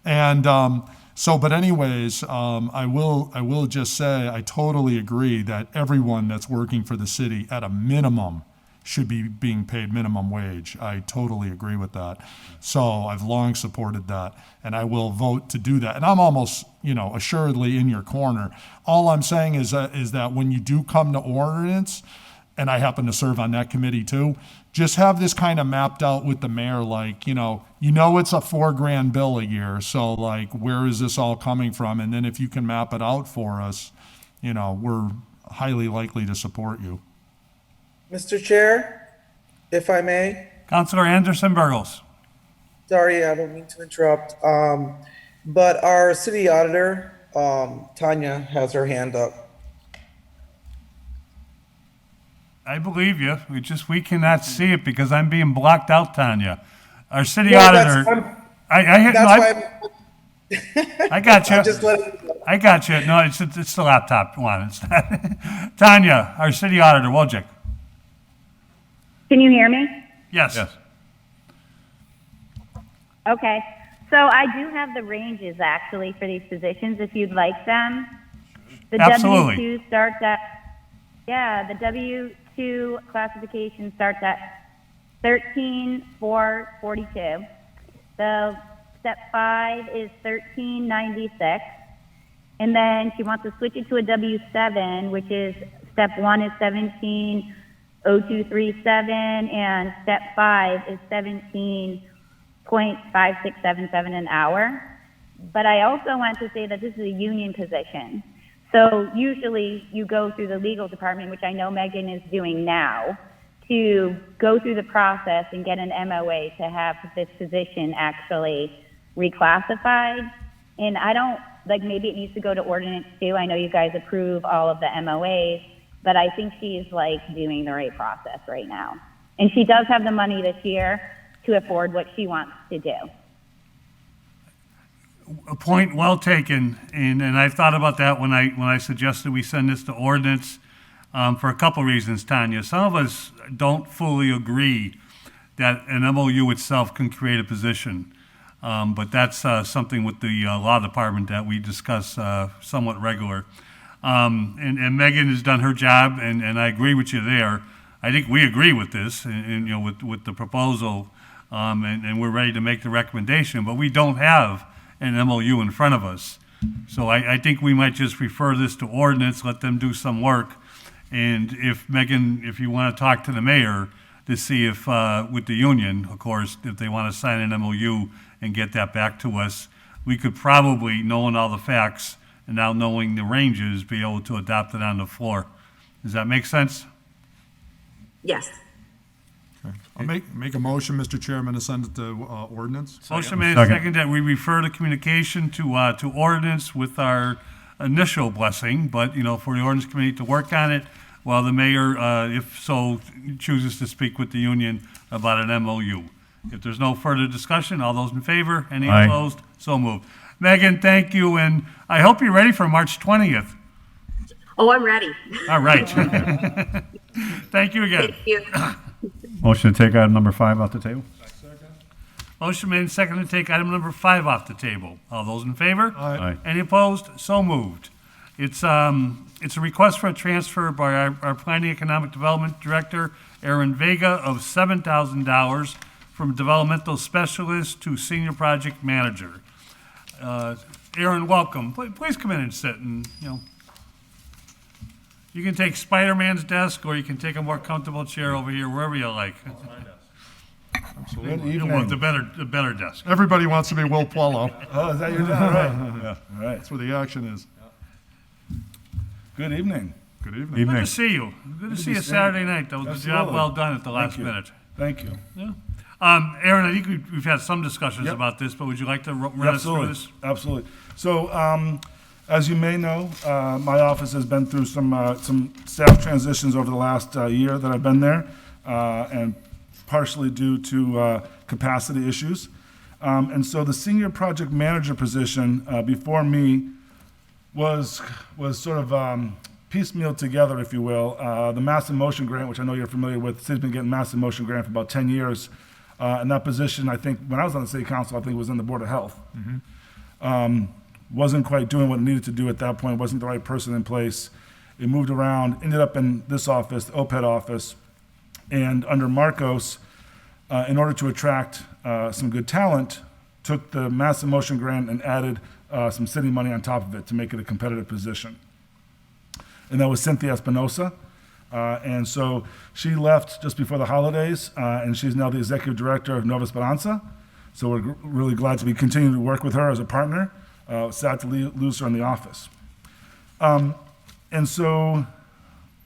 S2: And but anyways, I will just say I totally agree that everyone that's working for the city at a minimum should be being paid minimum wage. I totally agree with that. So I've long supported that, and I will vote to do that. And I'm almost, assuredly in your corner. All I'm saying is that when you do come to ordinance, and I happen to serve on that committee too, just have this kind of mapped out with the mayor, like, it's a $4,000 bill a year. So like, where is this all coming from? And then if you can map it out for us, we're highly likely to support you.
S8: Mr. Chair, if I may.
S1: Councilor Anderson Burgos.
S8: Sorry, I don't mean to interrupt. But our city auditor, Tanya, has her hand up.
S1: I believe you. We cannot see it because I'm being blocked out, Tanya. Our city auditor. I got you. I got you. No, it's the laptop one. It's not. Tanya, our city auditor, Wojcik.
S9: Can you hear me?
S1: Yes.
S9: Okay. So I do have the ranges actually for these positions if you'd like them. The
S1: Absolutely.
S9: W-2 starts at, the W-2 classification starts at 13,442. The step 5 is 1396. And then she wants to switch it to a W-7, which is step 1 is 17,0237 and step 5 is 17.5677 an hour. But I also want to say that this is a union position. So usually you go through the legal department, which I know Megan is doing now, to go through the process and get an MOA to have this position actually reclassified. And I don't, maybe it needs to go to ordinance too. I know you guys approve all of the MOAs, but I think she's doing the right process right now. And she does have the money this year to afford what she wants to do.
S1: A point well taken, and I've thought about that when I suggested we send this to ordinance for a couple reasons, Tanya. Some of us don't fully agree that an MOU itself can create a position, but that's something with the law department that we discuss somewhat regular. And Megan has done her job, and I agree with you there. I think we agree with this, and with the proposal, and we're ready to make the recommendation, but we don't have an MOU in front of us. So I think we might just refer this to ordinance, let them do some work. And if Megan, if you want to talk to the mayor to see if, with the union, of course, if they want to sign an MOU and get that back to us, we could probably, knowing all the facts and now knowing the ranges, be able to adopt it on the floor. Does that make sense?
S7: Yes.
S2: Okay. I'll make a motion, Mr. Chairman, to send it to ordinance.
S1: Motion made and seconded that we refer the communication to ordinance with our initial blessing, but, for the ordinance committee to work on it while the mayor, if so, chooses to speak with the union about an MOU. If there's no further discussion, all those in favor? Any
S4: Aye.
S1: opposed? So moved. Megan, thank you, and I hope you're ready for March 20th.
S7: Oh, I'm ready.
S1: All right. Thank you again.
S7: Thank you.
S4: Motion to take item number 5 off the table?
S1: Motion made and seconded to take item number 5 off the table. All those in favor?
S2: Aye.
S1: Any opposed? So moved. It's a request for a transfer by our Planning Economic Development Director, Aaron Vega, of $7,000 from Developmental Specialist to Senior Project Manager. Aaron, welcome. Please come in and sit, and, you can take Spider-Man's desk, or you can take a more comfortable chair over here, wherever you like.
S2: Absolutely.
S10: Good
S1: You
S10: evening.
S1: want the better desk.
S2: Everybody wants to be Will Puello.
S10: Oh, is that your job? Right. Yeah. All right.
S2: That's where the action is.
S10: Good evening.
S2: Good evening.
S1: Good
S4: Evening.
S1: to see you. Good to see you
S10: be seen.
S1: Saturday night. That was a job
S10: Absolutely.
S1: well done at the last
S10: Thank you.
S1: minute.
S10: Thank you.
S1: Yeah. Aaron, I think we've had some discussions
S10: Yep.
S1: about this, but would you like to run us through
S10: Absolutely.
S1: this?
S10: Absolutely. So, as you may know, my office has been through some staff transitions over the last year that I've been there, and partially due to capacity issues. And so the senior project manager position before me was sort of piecemeal together, if you will. The Mass in Motion grant, which I know you're familiar with, the city's been getting Mass in Motion grant for about 10 years. And that position, I think, when I was on the city council, I think it was in the Board of Health. Wasn't quite doing what it needed to do at that point, wasn't the right person in place. It moved around, ended up in this office, the OPED office. And under Marcos, in order to attract some good talent, took the Mass in Motion grant and added some city money on top of it to make it a competitive position. And that was Cynthia Espinosa. And so she left just before the holidays, and she's now the executive director of Nova Esperanza. So we're really glad to be continuing to work with her as a partner. Sad to lose her in the office. And so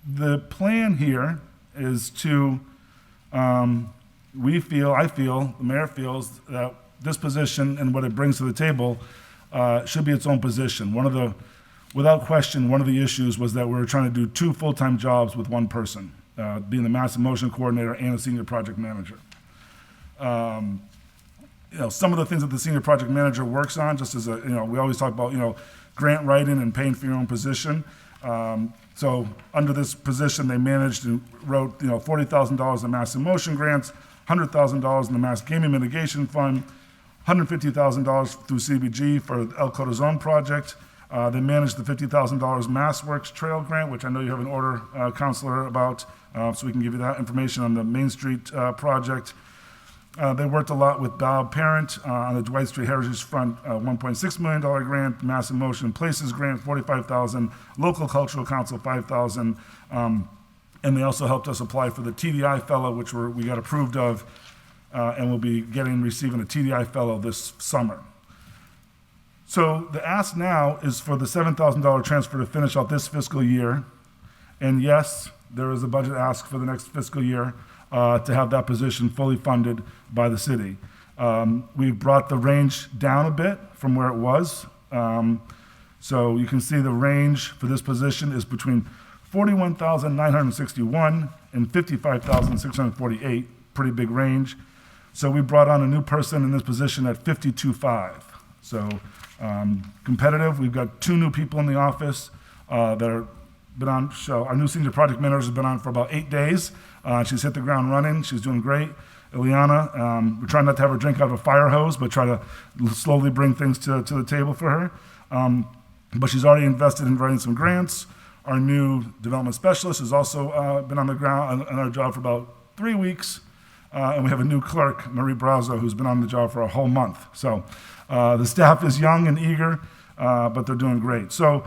S10: the plan here is to, I feel, the mayor feels that this position and what it brings to the table should be its own position. Without question, one of the issues was that we were trying to do 2 full-time jobs with one person, being the Mass in Motion coordinator and a senior project manager. Some of the things that the senior project manager works on, just as we always talk about, grant writing and paying for your own position. So under this position, they managed and wrote, $40,000 in Mass in Motion grants, $100,000 in the Mass Gaming Mitigation Fund, $150,000 through CBG for the El Corazon project. They managed the $50,000 Mass Works Trail grant, which I know you have an order, Counselor, about, so we can give you that information on the Main Street project. They worked a lot with Bob Parent on the Dwight Street Heritage Front, $1.6 million grant, Mass in Motion Places grant, $45,000, Local Cultural Council, $5,000, and they also helped us apply for the TDI Fellow, which we got approved of, and we'll be receiving a TDI Fellow this summer. So the ask now is for the $7,000 transfer to finish out this fiscal year, and yes, there is a budget ask for the next fiscal year to have that position fully funded by the city. We've brought the range down a bit from where it was. So you can see the range for this position is between $41,961 and $55,648, pretty big range. So we brought on a new person in this position at $52,500. So competitive. We've got 2 new people in the office that are been on. So our new senior project manager has been on for about 8 days. She's hit the ground running. She's doing great. Ileana, we're trying not to have her drink out of a fire hose, but try to slowly bring things to the table for her. But she's already invested in writing some grants. Our new development specialist has also been on the ground on our job for about 3 weeks. And we have a new clerk, Marie Brazo, who's been on the job for a whole month. So the staff is young and eager, but they're doing great. So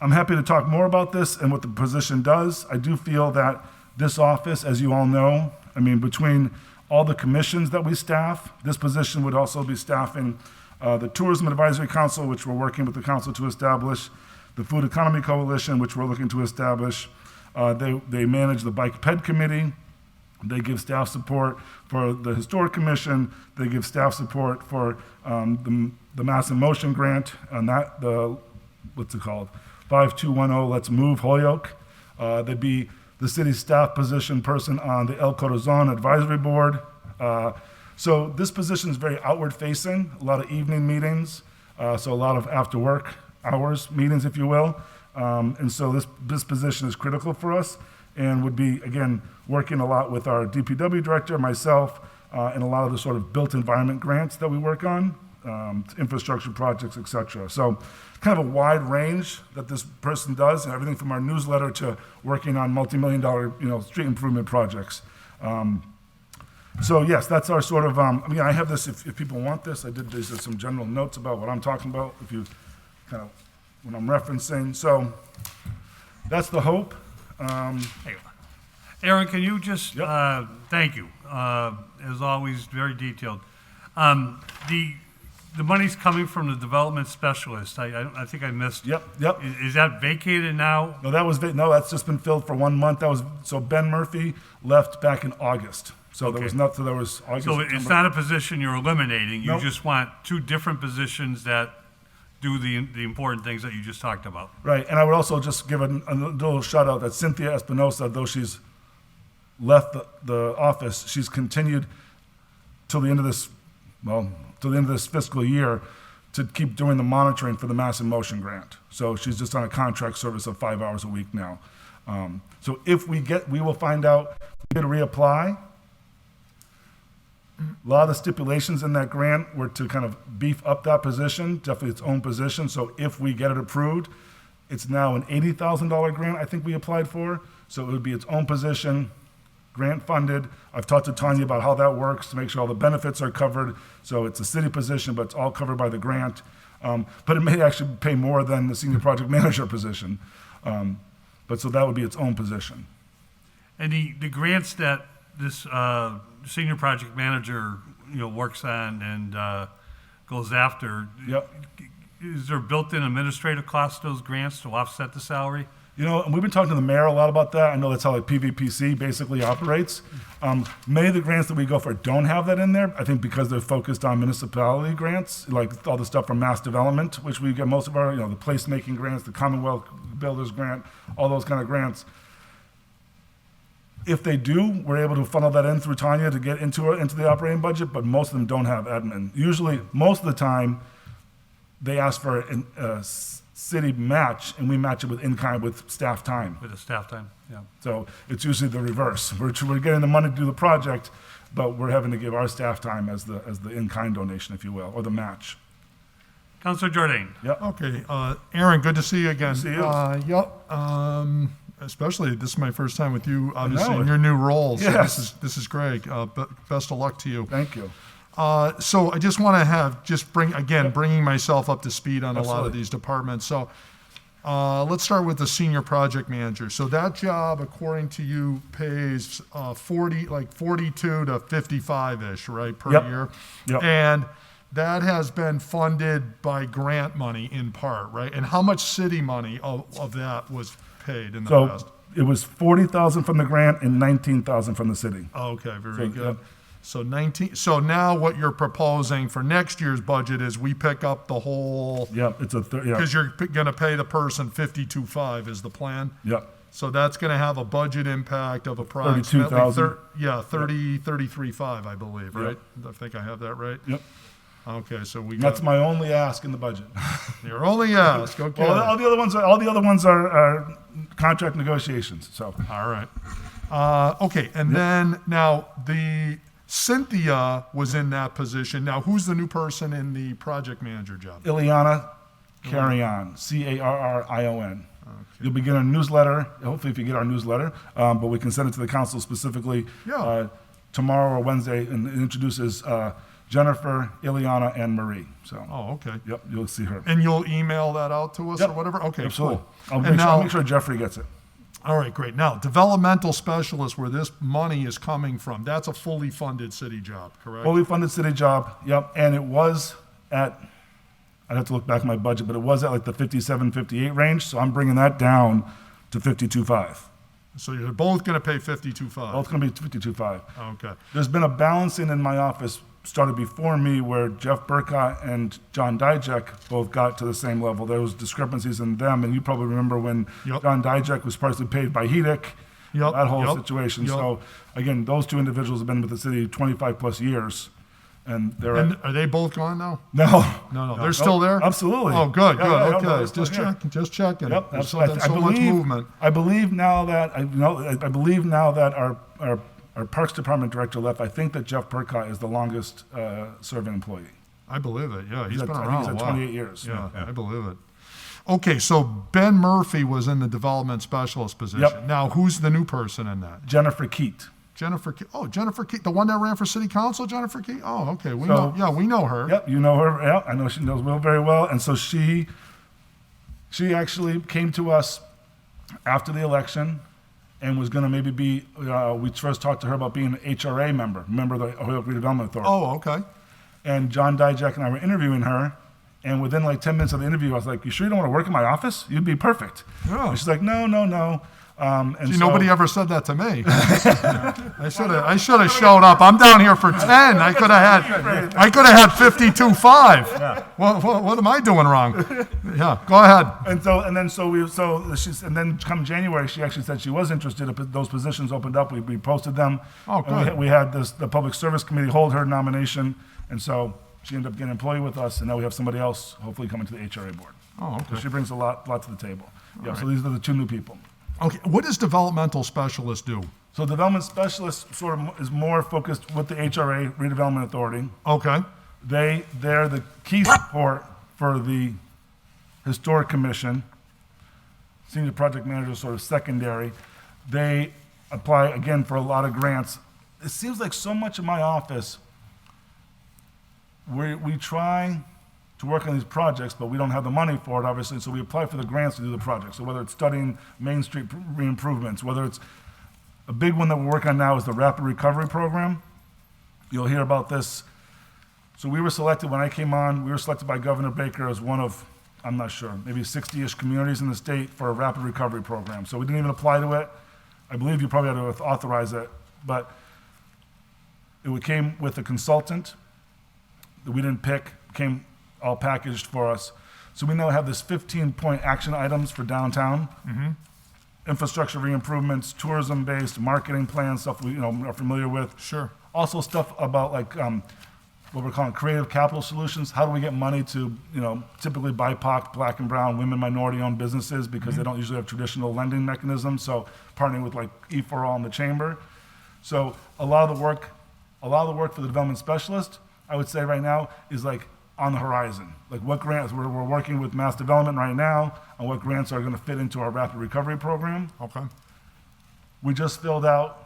S10: I'm happy to talk more about this and what the position does. I do feel that this office, as you all know, between all the commissions that we staff, this position would also be staffing the Tourism Advisory Council, which we're working with the council to establish, the Food Economy Coalition, which we're looking to establish. They manage the Bike Ped Committee. They give staff support for the Historic Commission. They give staff support for the Mass in Motion grant, and what's it called? 5210 Let's Move Holyoke. They'd be the city's staff position person on the El Corazon Advisory Board. So this position is very outward facing, a lot of evening meetings, so a lot of after work hours meetings, if you will. And so this position is critical for us and would be, again, working a lot with our DPW director, myself, and a lot of the sort of built environment grants that we work on, infrastructure projects, et cetera. So kind of a wide range that this person does, and everything from our newsletter to working on multi-million-dollar, street improvement projects. So yes, that's our sort of, I have this, if people want this, I did these some general notes about what I'm talking about, if you kind of, what I'm referencing. So that's the hope.
S1: Aaron, can you just,
S10: Yep.
S1: thank you, as always, very detailed. The money's coming from the development specialist. I think I missed.
S10: Yep.
S1: Is that vacated now?
S10: No, that's just been filled for 1 month. So Ben Murphy left back in August. So
S1: Okay.
S10: there was not, so there was August.
S1: So it's
S10: September.
S1: not a position you're eliminating. You
S10: Nope.
S1: just want 2 different positions that do the important things that you just talked about.
S10: Right, and I would also just give a little shout out that Cynthia Espinosa, though she's left the office, she's continued till the end of this well, till the end of this fiscal year to keep doing the monitoring for the Mass in Motion grant. So she's just on a contract service of 5 hours a week now. So if we will find out if we get a reapply. A lot of the stipulations in that grant were to kind of beef up that position, definitely its own position. So if we get it approved, it's now an $80,000 grant I think we applied for. So it would be its own position, grant funded. I've talked to Tanya about how that works to make sure all the benefits are covered. So it's a city position, but it's all covered by the grant. But it may actually pay more than the senior project manager position. But so that would be its own position.
S1: And the grants that this senior project manager, works on and goes after,
S10: Yep.
S1: is there built-in administrative costs to those grants to offset the salary?
S10: And we've been talking to the mayor a lot about that. I know that's how like PVPC basically operates. Many of the grants that we go for don't have that in there. I think because they're focused on municipality grants, like all the stuff from mass development, which we get most of our, the placemaking grants, the Commonwealth Builders Grant, all those kind of grants. If they do, we're able to funnel that in through Tanya to get into the operating budget, but most of them don't have admin. Usually, most of the time, they ask for a city match, and we match it with in-kind with staff time.
S1: With the staff time, yeah.
S10: So it's usually the reverse. We're getting the money to do the project, but we're having to give our staff time as the in-kind donation, if you will, or the match.
S1: Councilor Jordan.
S10: Yep.
S2: Okay, Aaron, good to see you again.
S10: Good to see you.
S2: Especially, this is my first time with you, obviously,
S10: know.
S2: in your new role. So
S10: Yes.
S2: this is great. Best of luck to you.
S10: Thank you.
S2: So I just want to bringing myself up to speed on a lot of
S10: Absolutely.
S2: these departments. So let's start with the senior project manager. So that job, according to you, pays 42 to 55-ish, right, per
S10: Yep.
S2: year?
S10: Yep.
S2: And that has been funded by grant money in part, right? And how much city money of that was paid in the
S10: So
S2: past?
S10: it was 40,000 from the grant and 19,000 from the city.
S2: Okay, very
S10: So,
S2: good. So 19. So now what you're proposing for next year's budget is we pick up the whole,
S10: Yep, it's
S2: because you're going to pay the person 52.5 is the plan.
S10: Yep.
S2: So that's going to have a budget impact of approximately
S10: 32,000.
S2: 33.5, I believe, right? I think I have that right.
S10: Yep.
S2: Okay, so we
S10: That's
S2: got
S10: my only ask in the budget.
S2: your only ask. Okay.
S10: Well, all the other ones are contract negotiations. So
S2: All right. Okay, and then now Cynthia was in that position. Now, who's the new person in the project manager job?
S10: Ileana Carrion, Carrion. You'll be getting a newsletter. Hopefully, if you get our newsletter, but we can send it to the council specifically tomorrow or Wednesday, and it introduces Jennifer, Ileana, and Marie. So.
S2: Oh, okay.
S10: Yep, you'll see her.
S2: And you'll email that out to us
S10: Yep.
S2: or whatever? Okay,
S10: Absolutely.
S2: cool.
S10: I'll make sure Jeffrey gets it.
S2: All right, great. Now, developmental specialist, where this money is coming from, that's a fully funded city job, correct?
S10: Fully funded city job, yep, and it was at, I'd have to look back at my budget, but it was at like the 57, 58 range, so I'm bringing that down to 52.5.
S2: So you're both going to pay 52.5?
S10: Both gonna be 52.5.
S2: Okay.
S10: There's been a balancing in my office, started before me, where Jeff Burkott and John Dijek both got to the same level. There was discrepancies in them, and you probably remember when
S2: Yep.
S10: John Dijek was partially paid by HEDIC,
S2: Yep,
S10: that whole
S2: yep,
S10: situation.
S2: yep.
S10: So again, those two individuals have been with the city 25 plus years, and they're
S2: And are they both gone now?
S10: no,
S2: They're still there?
S10: Absolutely.
S2: Oh, good,
S10: Yeah,
S2: good,
S10: yeah, no,
S2: okay.
S10: they're still
S2: Just
S10: here.
S2: checking, just checking.
S10: Yep,
S2: There's
S10: absolutely.
S2: so much movement.
S10: I believe now that our Parks Department director left. I think that Jeff Burkott is the longest serving employee.
S2: I believe it, yeah. He's
S10: at-
S2: been
S10: I think
S2: around
S10: he's
S2: a
S10: at
S2: while.
S10: 28 years.
S2: Yeah,
S10: Yeah.
S2: I believe it. Okay, so Ben Murphy was in the development specialist position.
S10: Yep.
S2: Now, who's the new person in that?
S10: Jennifer Keat.
S2: Jennifer Keat, the one that ran for city council, Jennifer Keat? Oh, okay, we
S10: So-
S2: know her.
S10: Yep, you know her. Yeah, I know she knows Will very well. And so she actually came to us after the election and was going to maybe be, we first talked to her about being an HRA member of the Ohio Redevelopment Authority.
S2: Oh, okay.
S10: And John Dijek and I were interviewing her. And within like 10 minutes of the interview, I was like, you sure you don't want to work in my office? You'd be perfect.
S2: Yeah.
S10: And she's like, no. And
S2: See,
S10: so-
S2: nobody ever said that to me. I should have showed up. I'm down here for 10. I could have had 52.5. What am I doing wrong? Yeah, go ahead.
S10: And then come January, she actually said she was interested. If those positions opened up, we posted them.
S2: Oh,
S10: And
S2: good.
S10: we had the Public Service Committee hold her nomination, and so she ended up getting employed with us, and now we have somebody else hopefully coming to the HRA board.
S2: Oh,
S10: So
S2: okay.
S10: she brings a lot to the table. Yeah, so these are the two new people.
S2: Okay, what does developmental specialist do?
S10: So development specialist sort of is more focused with the HRA, Redevelopment Authority.
S2: Okay,
S10: They're the key support for the Historic Commission. Senior project manager is sort of secondary. They apply, again, for a lot of grants. It seems like so much of my office, we try to work on these projects, but we don't have the money for it, obviously, so we apply for the grants to do the project. So whether it's studying Main Street re-improvements, whether it's, a big one that we're working on now is the Rapid Recovery Program. You'll hear about this. So we were selected, when I came on, we were selected by Governor Baker as one of, I'm not sure, maybe 60-ish communities in the state for a rapid recovery program. So we didn't even apply to it. I believe you probably had to authorize it, but it came with a consultant that we didn't pick, came all packaged for us. So we now have this 15-point action items for downtown. Infrastructure re-improvements, tourism-based, marketing plans, stuff we are familiar with.
S2: sure.
S10: Also stuff about like what we're calling creative capital solutions. How do we get money to, typically BIPOC, black and brown, women, minority-owned businesses because they don't usually have traditional lending mechanisms. So partnering with like E4All and the chamber. So a lot of the work for the development specialist, I would say right now, is like on the horizon. Like what grants, we're working with Mass Development right now on what grants are gonna fit into our rapid recovery program.
S2: Okay,
S10: We just filled out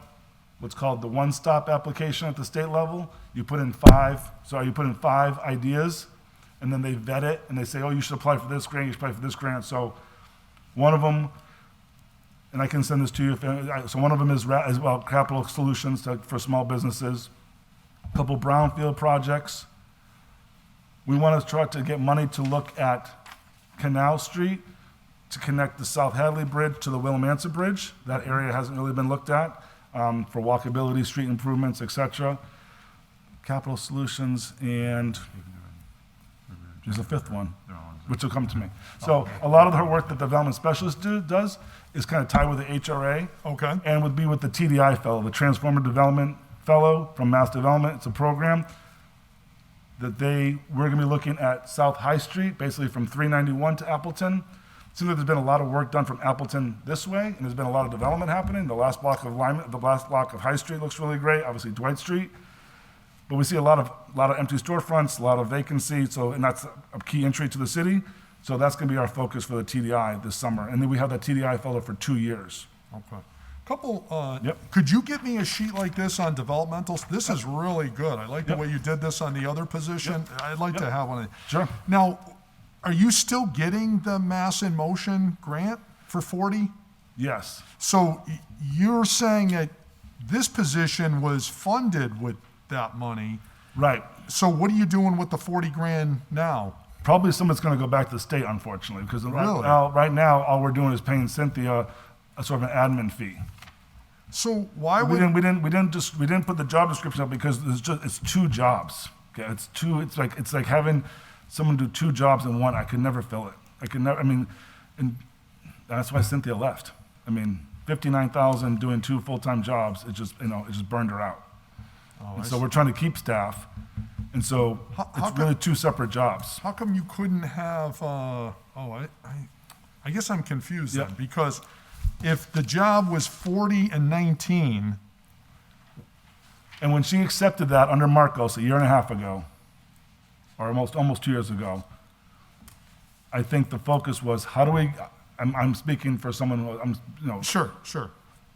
S10: what's called the one-stop application at the state level. You put in five ideas, and then they vet it, and they say, oh, you should apply for this grant, you should apply for this grant. So one of them, and I can send this to you, so one of them is well, capital solutions for small businesses, a couple brownfield projects. We want to try to get money to look at Canal Street to connect the South Hadley Bridge to the Willimantic Bridge. That area hasn't really been looked at for walkability, street improvements, et cetera. Capital solutions, and there's a fifth one, which will come to me. So a lot of her work that the development specialist does is kind of tied with the HRA.
S2: Okay.
S10: And would be with the TDI fellow, the Transformer Development Fellow from Mass Development. It's a program that we're gonna be looking at South High Street, basically from 391 to Appleton. Seems like there's been a lot of work done from Appleton this way, and there's been a lot of development happening. The last block of High Street looks really great, obviously Dwight Street. But we see a lot of empty storefronts, a lot of vacancy, and that's a key entry to the city. So that's gonna be our focus for the TDI this summer. And then we have that TDI fellow for 2 years.
S2: Okay. Couple,
S10: Yep.
S2: could you give me a sheet like this on developmentals? This is really good. I like the way you did this on the other position. I'd like to have one.
S10: Sure.
S2: Now, are you still getting the Mass in Motion grant for 40?
S10: Yes.
S2: So you're saying that this position was funded with that money.
S10: Right.
S2: So what are you doing with the 40 grand now?
S10: Probably some of it's gonna go back to the state, unfortunately, because
S2: Really?
S10: right now, all we're doing is paying Cynthia a sort of an admin fee.
S2: So why
S10: We
S2: would,
S10: didn't put the job description up because it's two jobs. Okay, it's like having someone do two jobs in one. I could never fill it. And that's why Cynthia left. 59,000 doing two full-time jobs, it just burned her out. And so we're trying to keep staff. And so
S2: How
S10: it's really two separate jobs.
S2: how come you couldn't have, I guess I'm confused then,
S10: Yeah.
S2: because if the job was 40 and 19,
S10: And when she accepted that under Marcos a year and a half ago, or almost 2 years ago, I think the focus was how do we, I'm speaking for someone who,
S2: sure.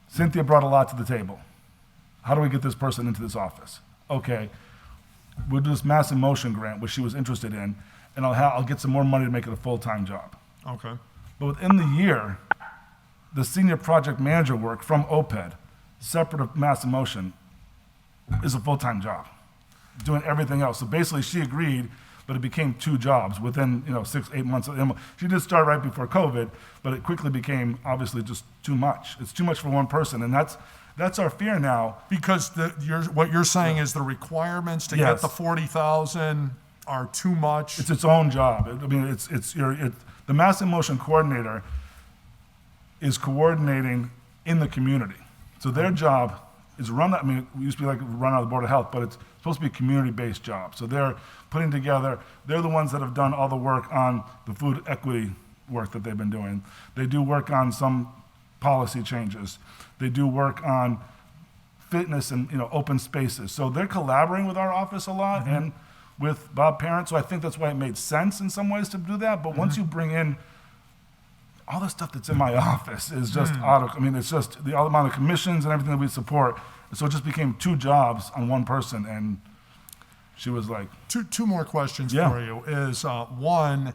S10: Cynthia brought a lot to the table. How do we get this person into this office? Okay, we'll do this Mass in Motion grant, which she was interested in, and I'll get some more money to make it a full-time job.
S2: Okay.
S10: But within the year, the senior project manager work from OPED, separate of Mass in Motion, is a full-time job, doing everything else. So basically, she agreed but it became 2 jobs within, 6-8 months. She did start right before COVID, but it quickly became obviously just too much. It's too much for one person, and that's our fear now.
S2: Because what you're saying is the requirements to get
S10: Yes.
S2: the 40,000 are too much.
S10: It's its own job. I mean, the Mass in Motion coordinator is coordinating in the community. So their job is it used to be like run out of the Board of Health, but it's supposed to be a community-based job. So they're putting together, they're the ones that have done all the work on the food equity work that they've been doing. They do work on some policy changes. They do work on fitness and, open spaces. So they're collaborating with our office a lot and with Bob Parent. So I think that's why it made sense in some ways to do that. But once you bring in all the stuff that's in my office is just it's just the amount of commissions and everything that we support. So it just became 2 jobs on one person, and she was like...
S2: Two more questions
S10: Yeah.
S2: for you is, one,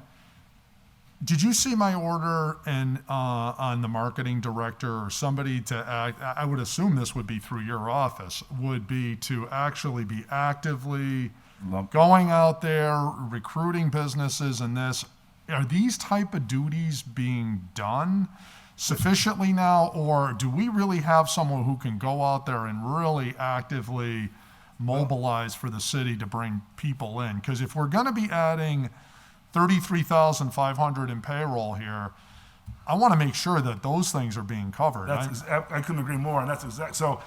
S2: did you see my order on the marketing director or somebody to act, I would assume this would be through your office, would be to actually be actively going out there, recruiting businesses and this. Are these type of duties being done sufficiently now, or do we really have someone who can go out there and really actively mobilize for the city to bring people in? Because if we're going to be adding 33,500 in payroll here, I want to make sure that those things are being covered.
S10: I couldn't agree more, and that's exact. So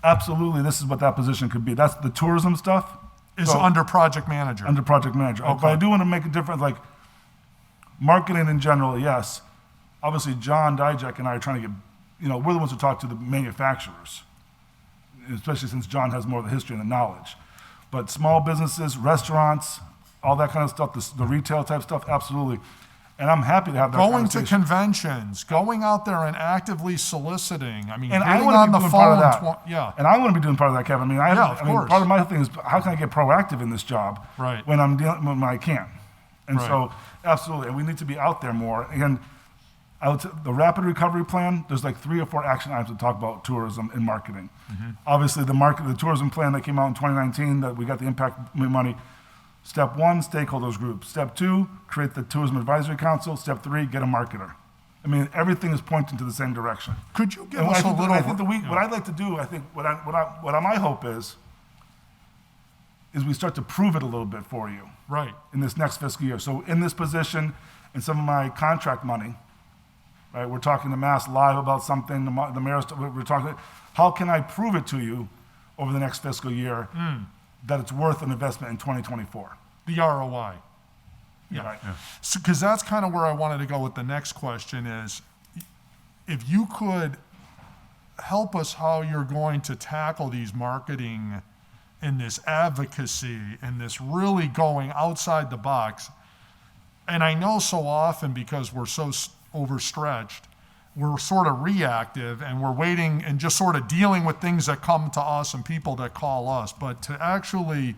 S10: absolutely, this is what that position could be. That's the tourism stuff.
S2: Is under project manager.
S10: Under project manager.
S2: Okay.
S10: But I do want to make a difference, like marketing in general, yes. Obviously, John Dijak and I are trying to get, we're the ones who talk to the manufacturers, especially since John has more of the history and the knowledge. But small businesses, restaurants, all that kind of stuff, the retail type stuff, absolutely. And I'm happy to have that
S2: Going to
S10: conversation.
S2: conventions, going out there and actively soliciting. I mean,
S10: And I
S2: getting
S10: want
S2: on
S10: to
S2: the
S10: be doing part of
S2: phone.
S10: that.
S2: Yeah.
S10: And I want to be doing part of that, Kevin.
S2: Of course.
S10: Part of my thing is how can I get proactive in this job
S2: Right.
S10: when when I can. And so, absolutely, and we need to be out there more. And I would say the rapid recovery plan, there's like 3 or 4 action items to talk about tourism and marketing. Obviously, the tourism plan that came out in 2019 that we got the impact money. Step 1, stakeholders group. Step 2, create the tourism advisory council. Step 3, get a marketer. I mean, everything is pointing to the same direction.
S2: Could you give
S10: And
S2: us
S10: I think,
S2: a little?
S10: what I'd like to do, I think what my hope is we start to prove it a little bit for you.
S2: Right.
S10: In this next fiscal year. So in this position, and some of my contract money, right? We're talking to Mass Live about something. The mayor's, we're talking. How can I prove it to you over the next fiscal year that it's worth an investment in 2024?
S2: The ROI. Yeah.
S10: Right.
S2: So, because that's kind of where I wanted to go with the next question is, if you could help us how you're going to tackle these marketing and this advocacy and this really going outside the box. And I know so often because we're so overstretched, we're sort of reactive and we're waiting and just sort of dealing with things that come to us and people that call us. But to actually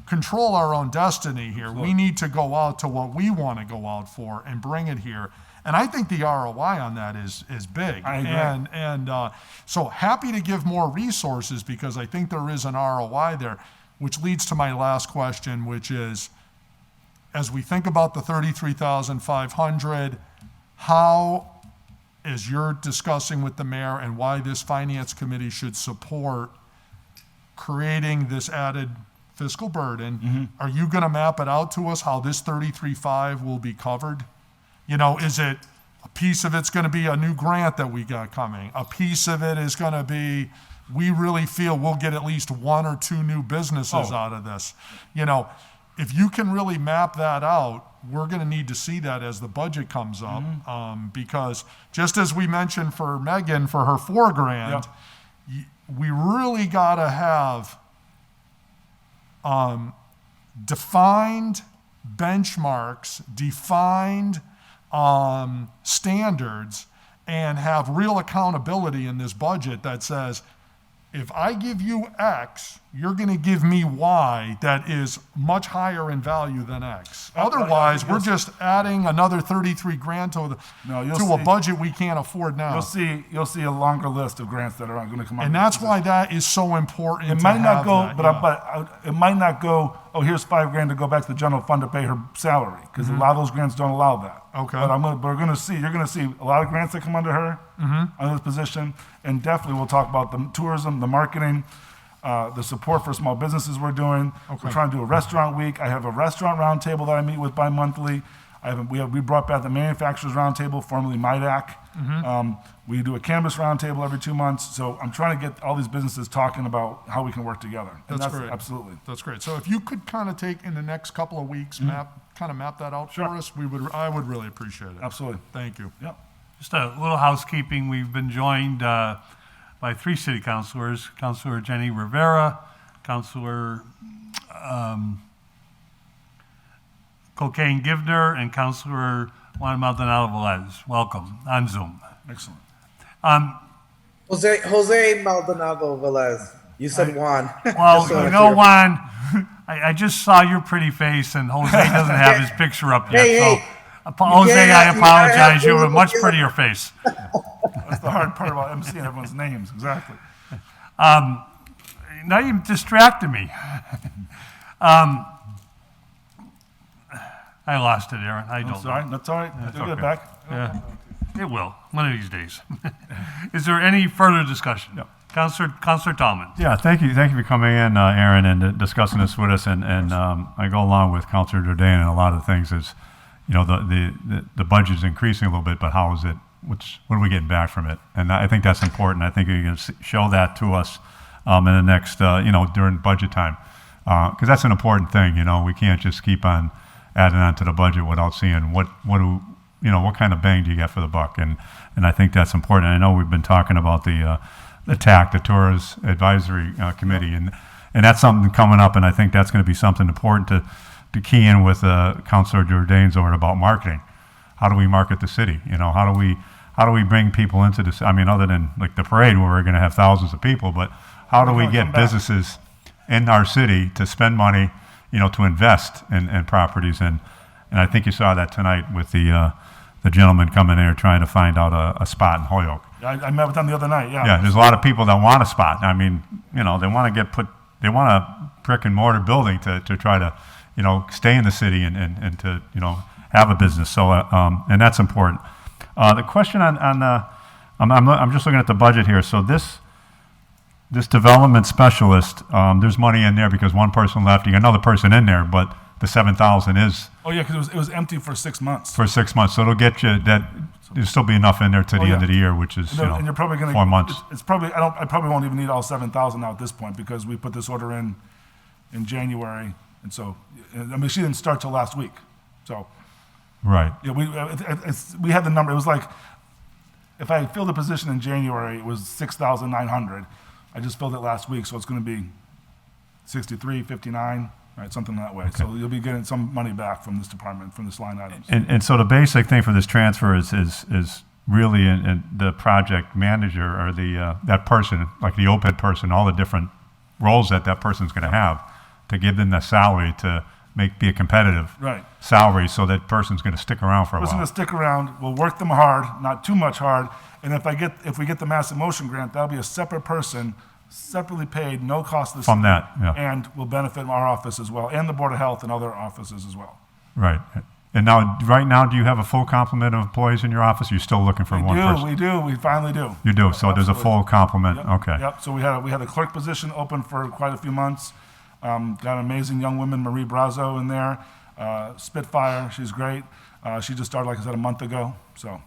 S2: control our own destiny here, we need to go out to what we want to go out for and bring it here. And I think the ROI on that is big.
S10: I agree.
S2: And so happy to give more resources because I think there is an ROI there, which leads to my last question, which is, as we think about the 33,500, how, as you're discussing with the mayor and why this finance committee should support creating this added fiscal burden, are you going to map it out to us how this 33.5 will be covered? You know, is it a piece of it's going to be a new grant that we got coming? A piece of it is going to be, we really feel we'll get at least 1 or 2 new businesses out of this. You know, if you can really map that out, we're going to need to see that as the budget comes up. Because just as we mentioned for Megan, for her $4,000, we really got to have defined benchmarks, defined standards, and have real accountability in this budget that says, if I give you X, you're going to give me Y that is much higher in value than X. Otherwise, we're just adding another 33 grand to a budget we can't afford now.
S10: You'll see a longer list of grants that are going to come out.
S2: And that's why that is so important.
S10: It might not go, it might not go, oh, here's $5,000 to go back to the general fund to pay her salary, because a lot of those grants don't allow that.
S2: Okay.
S10: But you're going to see a lot of grants that come under her, under this position, and definitely we'll talk about the tourism, the marketing, the support for small businesses we're doing.
S2: Okay.
S10: We're trying to do a restaurant week. I have a restaurant roundtable that I meet with bi-monthly. We brought back the manufacturers roundtable, formerly MIDAC. We do a cannabis roundtable every 2 months. So I'm trying to get all these businesses talking about how we can work together. And
S2: That's great.
S10: Absolutely.
S2: That's great. So if you could kind of take in the next couple of weeks, map that out for us, I would really appreciate it.
S10: Absolutely.
S2: Thank you.
S10: Yep.
S1: Just a little housekeeping. We've been joined by 3 city councilors, Councilor Jenny Rivera, Councilor Cocaine Givner, and Councilor Juan Maldonado Velez. Welcome on Zoom.
S10: Excellent.
S8: Jose Maldonado Velez. You said Juan.
S1: Well, you know, Juan, I just saw your pretty face, and Jose doesn't have his picture up yet.
S8: Hey.
S1: Jose, I apologize. You have a much prettier face.
S10: That's the hard part about emceeing everyone's names, exactly.
S1: Now you distracted me. I lost it, Aaron. I don't know.
S10: That's all right. You'll get it back.
S1: Yeah, it will, one of these days. Is there any further discussion? No. Councilor Tallman.
S4: Yeah, thank you for coming in, Aaron, and discussing this with us. And I go along with Councilor Jordan and a lot of things is, you know, the budget is increasing a little bit, but how is it? What are we getting back from it? And I think that's important. I think you're going to show that to us in the next, during budget time, because that's an important thing. You know, we can't just keep on adding on to the budget without seeing what kind of bang do you get for the buck. And I think that's important. I know we've been talking about the TAC, the Tourist Advisory Committee, and that's something coming up. And I think that's going to be something important to key in with Councilor Jordan's over about marketing. How do we market the city? You know, how do we bring people into this? I mean, other than like the parade where we're going to have thousands of people, but how do we get businesses in our city to spend money, you know, to invest in properties? And I think you saw that tonight with the gentleman coming there trying to find out a spot in Holyoke.
S10: I met with them the other night.
S4: Yeah, there's a lot of people that want a spot. I mean, you know, they want a brick and mortar building to try to, you know, stay in the city and to, you know, have a business. So, and that's important. The question I'm just looking at the budget here. So this development specialist, there's money in there because one person left. You got another person in there, but the 7,000 is.
S10: Oh yeah, because it was empty for 6 months.
S4: For 6 months, so it'll get you that. There'll still be enough in there to the end of the year, which is
S10: and you're probably gonna,
S4: 4 months.
S10: It's probably I probably won't even need all 7,000 now at this point because we put this order in January, and so I mean she didn't start till last week, so.
S4: Right.
S10: Yeah, we had the number. It was like if I filled the position in January, it was 6,900. I just filled it last week, so it's going to be 63, 59. Right, something that way. Okay. So you'll be getting some money back from this department, from this line items.
S4: And so the basic thing for this transfer is really in the project manager or that person, like the OPED person, all the different roles that person's going to have, to give them the salary to be a competitive salary, so that person's going to stick around for a while.
S10: Person's going to stick around. We'll work them hard, not too much hard. And if we get the mass motion grant, that'll be a separate person, separately paid, no cost to the city.
S4: From that, yeah.
S10: And will benefit our office as well, and the Board of Health and other offices as well.
S4: Right. And right now, do you have a full complement of employees in your office? Or are you still looking for one person?
S10: We do. We finally do.
S4: You do. So there's a full complement.
S10: Yep.
S4: Okay.
S10: Yep. So we had a clerk position open for quite a few months. Got an amazing young woman, Marie Brazo, in there. Spitfire. She's great. She just started, like I said, a month ago. So.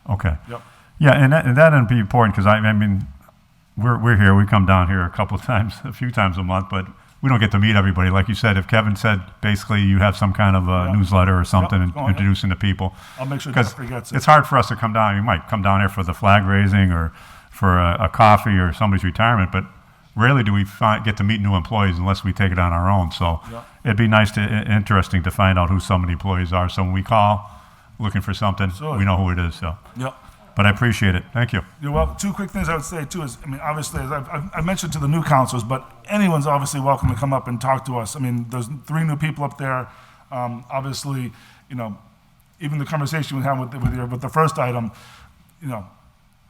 S4: Okay.
S10: Yep.
S4: Yeah, and that'd be important because I mean. We're here. We come down here a few times a month, but we don't get to meet everybody. Like you said, if Kevin said basically you have some kind of a newsletter or something introducing the people.
S10: I'll make sure Jeff forgets it.
S4: It's hard for us to come down. You might come down here for the flag raising or for a coffee or somebody's retirement, but rarely do we get to meet new employees unless we take it on our own. So it'd be interesting to find out who some of the employees are. So when we call looking for something, we know who it is. So.
S10: Yep.
S4: but I appreciate it. Thank you.
S10: Yeah, well, two quick things I would say too is, I mean, obviously, as I've mentioned to the new councilors, but anyone's obviously welcome to come up and talk to us. I mean, there's 3 new people up there. Obviously, you know, even the conversation we had with the first item, you know,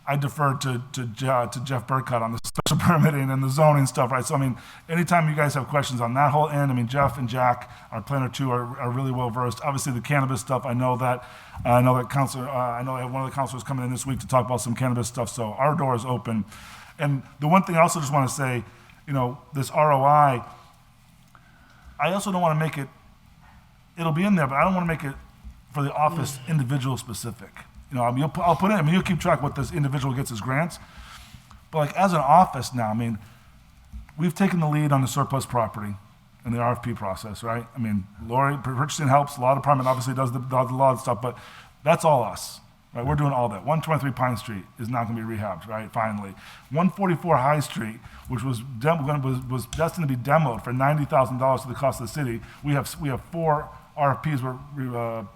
S10: I defer to Jeff Burkott on the special permitting and the zoning stuff, right? So, I mean, anytime you guys have questions on that whole end, I mean, Jeff and Jack, our planner too, are really well versed. Obviously, the cannabis stuff, I know that councilor, I know I have one of the councilors coming in this week to talk about some cannabis stuff, so our door is open. And the one thing I also just want to say, you know, this ROI, I also don't want to make it, it'll be in there, but I don't want to make it for the office individual specific. You know, I mean, I'll put it, I mean, you'll keep track of what this individual gets as grants. But like as an office now, I mean, we've taken the lead on the surplus property in the RFP process, right? I mean, Lori, purchasing helps, law department obviously does a lot of stuff, but that's all us, right? We're doing all that. 123 Pine Street is not gonna be rehabbed, right, finally. 144 High Street, which was destined to be demoed for $90,000 to the cost of the city. We have 4 RFPs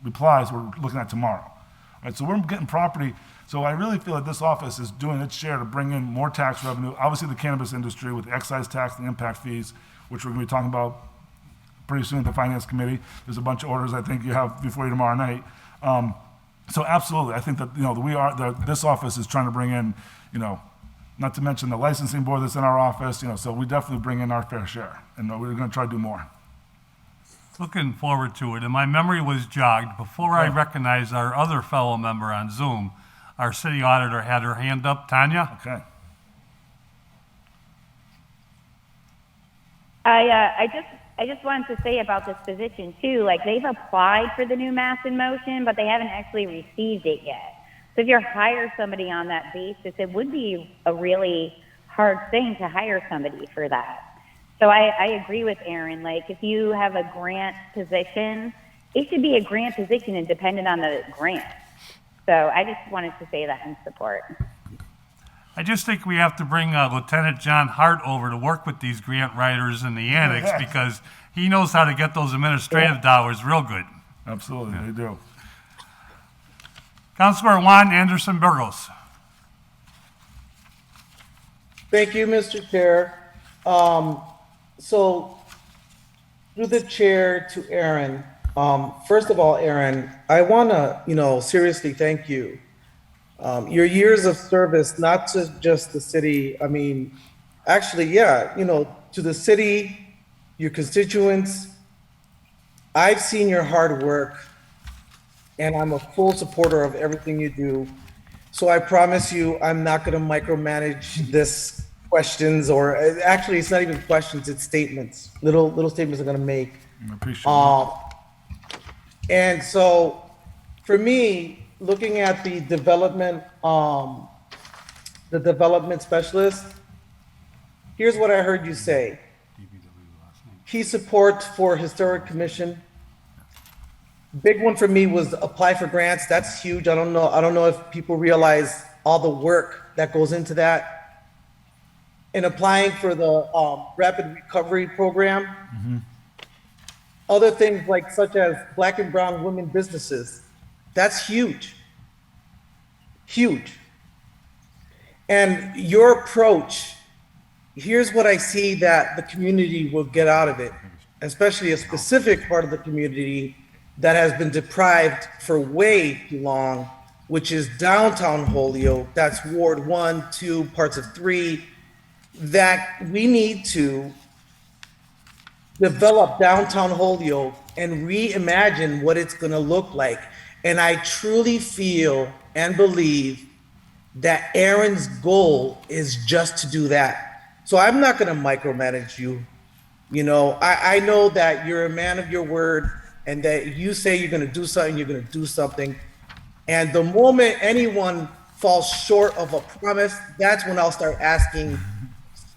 S10: replies we're looking at tomorrow. Right, so we're getting property. So I really feel that this office is doing its share to bring in more tax revenue. Obviously, the cannabis industry with the excise tax and impact fees, which we're going to be talking about pretty soon at the Finance Committee. There's a bunch of orders I think you have before you tomorrow night. So absolutely, I think that this office is trying to bring in, you know, not to mention the licensing board that's in our office. You know, so we definitely bring in our fair share, and we're going to try to do more.
S1: Looking forward to it, and my memory was jogged. Before I recognize our other fellow member on Zoom, our city auditor had her hand up. Tanya?
S10: Okay.
S9: I just wanted to say about this position too, like they've applied for the new Mass in Motion, but they haven't actually received it yet. So if you hire somebody on that basis, it would be a really hard thing to hire somebody for that. So I agree with Aaron. Like, if you have a grant position, it should be a grant position and dependent on the grant. So I just wanted to say that in support.
S1: I just think we have to bring Lieutenant John Hart over to work with these grant writers in the annex because he knows how to get those administrative dollars real good.
S10: Absolutely, they do.
S1: Councilor Juan Anderson Burgos.
S8: Thank you, Mr. Chair. So, through the chair to Aaron, first of all, Aaron, I want to, seriously thank you. Your years of service, not to just the city, I mean, actually, to the city, your constituents. I've seen your hard work, and I'm a full supporter of everything you do. So I promise you, I'm not going to micromanage this questions, or actually it's not even questions, it's statements, little statements I'm going to make.
S10: I appreciate it.
S8: And so for me, looking at the development specialist, here's what I heard you say. Key support for historic commission. Big one for me was apply for grants. That's huge. I don't know if people realize all the work that goes into that. In applying for the rapid recovery program. Mm-hmm. Other things such as Black and brown women businesses, that's huge. Huge. And your approach, here's what I see that the community will get out of it, especially a specific part of the community that has been deprived for way too long, which is downtown Holyoke. That's Ward 1, 2, parts of 3. That we need to develop downtown Holyoke and reimagine what it's going to look like. And I truly feel and believe that Aaron's goal is just to do that. So I'm not going to micromanage you. I know that you're a man of your word and that you say you're going to do something, you're going to do something. And the moment anyone falls short of a promise, that's when I'll start asking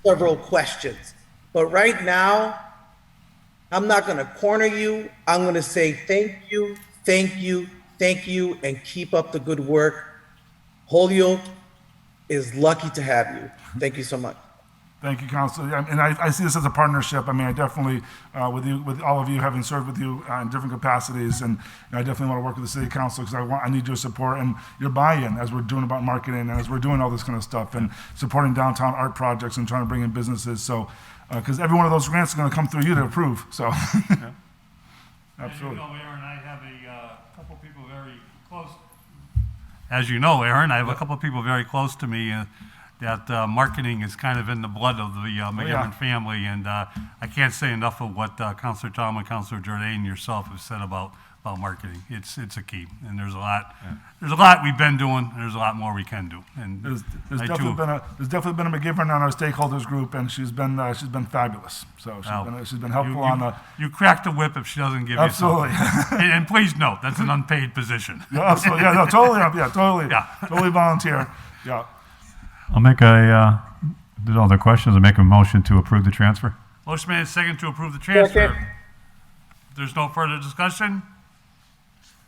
S8: several questions. But right now, I'm not going to corner you. I'm going to say thank you, thank you, thank you, and keep up the good work. Holyoke is lucky to have you. Thank you so much.
S10: Thank you, Council. And I see this as a partnership. I mean, I definitely, with all of you, having served with you in different capacities, and I definitely want to work with the City Council because I need your support and your buy-in as we're doing about marketing and as we're doing all this kind of stuff and supporting downtown art projects and trying to bring in businesses. So, because every one of those grants is going to come through you to approve. So, absolutely.
S1: As you know, Aaron, I have a couple people very close. As you know, Aaron, I have a couple of people very close to me that marketing is kind of in the blood of the McGivern family, and I can't say enough of what Councilor Tom and Councilor Jordan and yourself have said about marketing. It's a key, and there's a lot we've been doing, and there's a lot more we can do. And
S10: there's definitely been a McGivern on our stakeholders group, and she's been fabulous. So she's been helpful
S1: You crack the whip if she doesn't give you something. And please note, that's an unpaid position.
S10: Yeah, absolutely. Yeah, no, totally. Totally volunteer. Yeah.
S4: I'll make there's other questions. I'll make a motion to approve the transfer.
S1: Motion made second to approve the transfer. If there's no further discussion,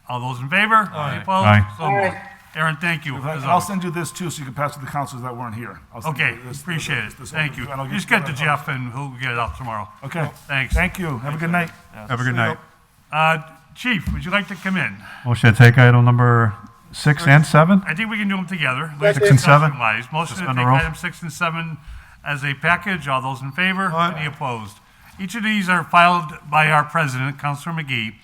S1: all those in favor? Any opposed?
S4: Aye.
S1: So moved. Aaron, thank you.
S10: I'll send you this too, so you can pass to the councilors that weren't here.
S1: Okay, appreciate it. Thank you. Just get to Jeff, and he'll get it up tomorrow.
S10: Okay.
S1: Thanks.
S10: Thank you. Have a good night.
S4: Have a good night.
S1: Chief, would you like to come in?
S4: Motion to take item number 6 and 7?
S1: I think we can do them together.
S4: 6 and 7?
S1: Motion to
S4: Suspend
S1: take
S4: the rules.
S1: items 6 and 7 as a package. All those in favor?
S2: Aye.
S1: Any opposed? Each of these are filed by our president, Councilor McGee.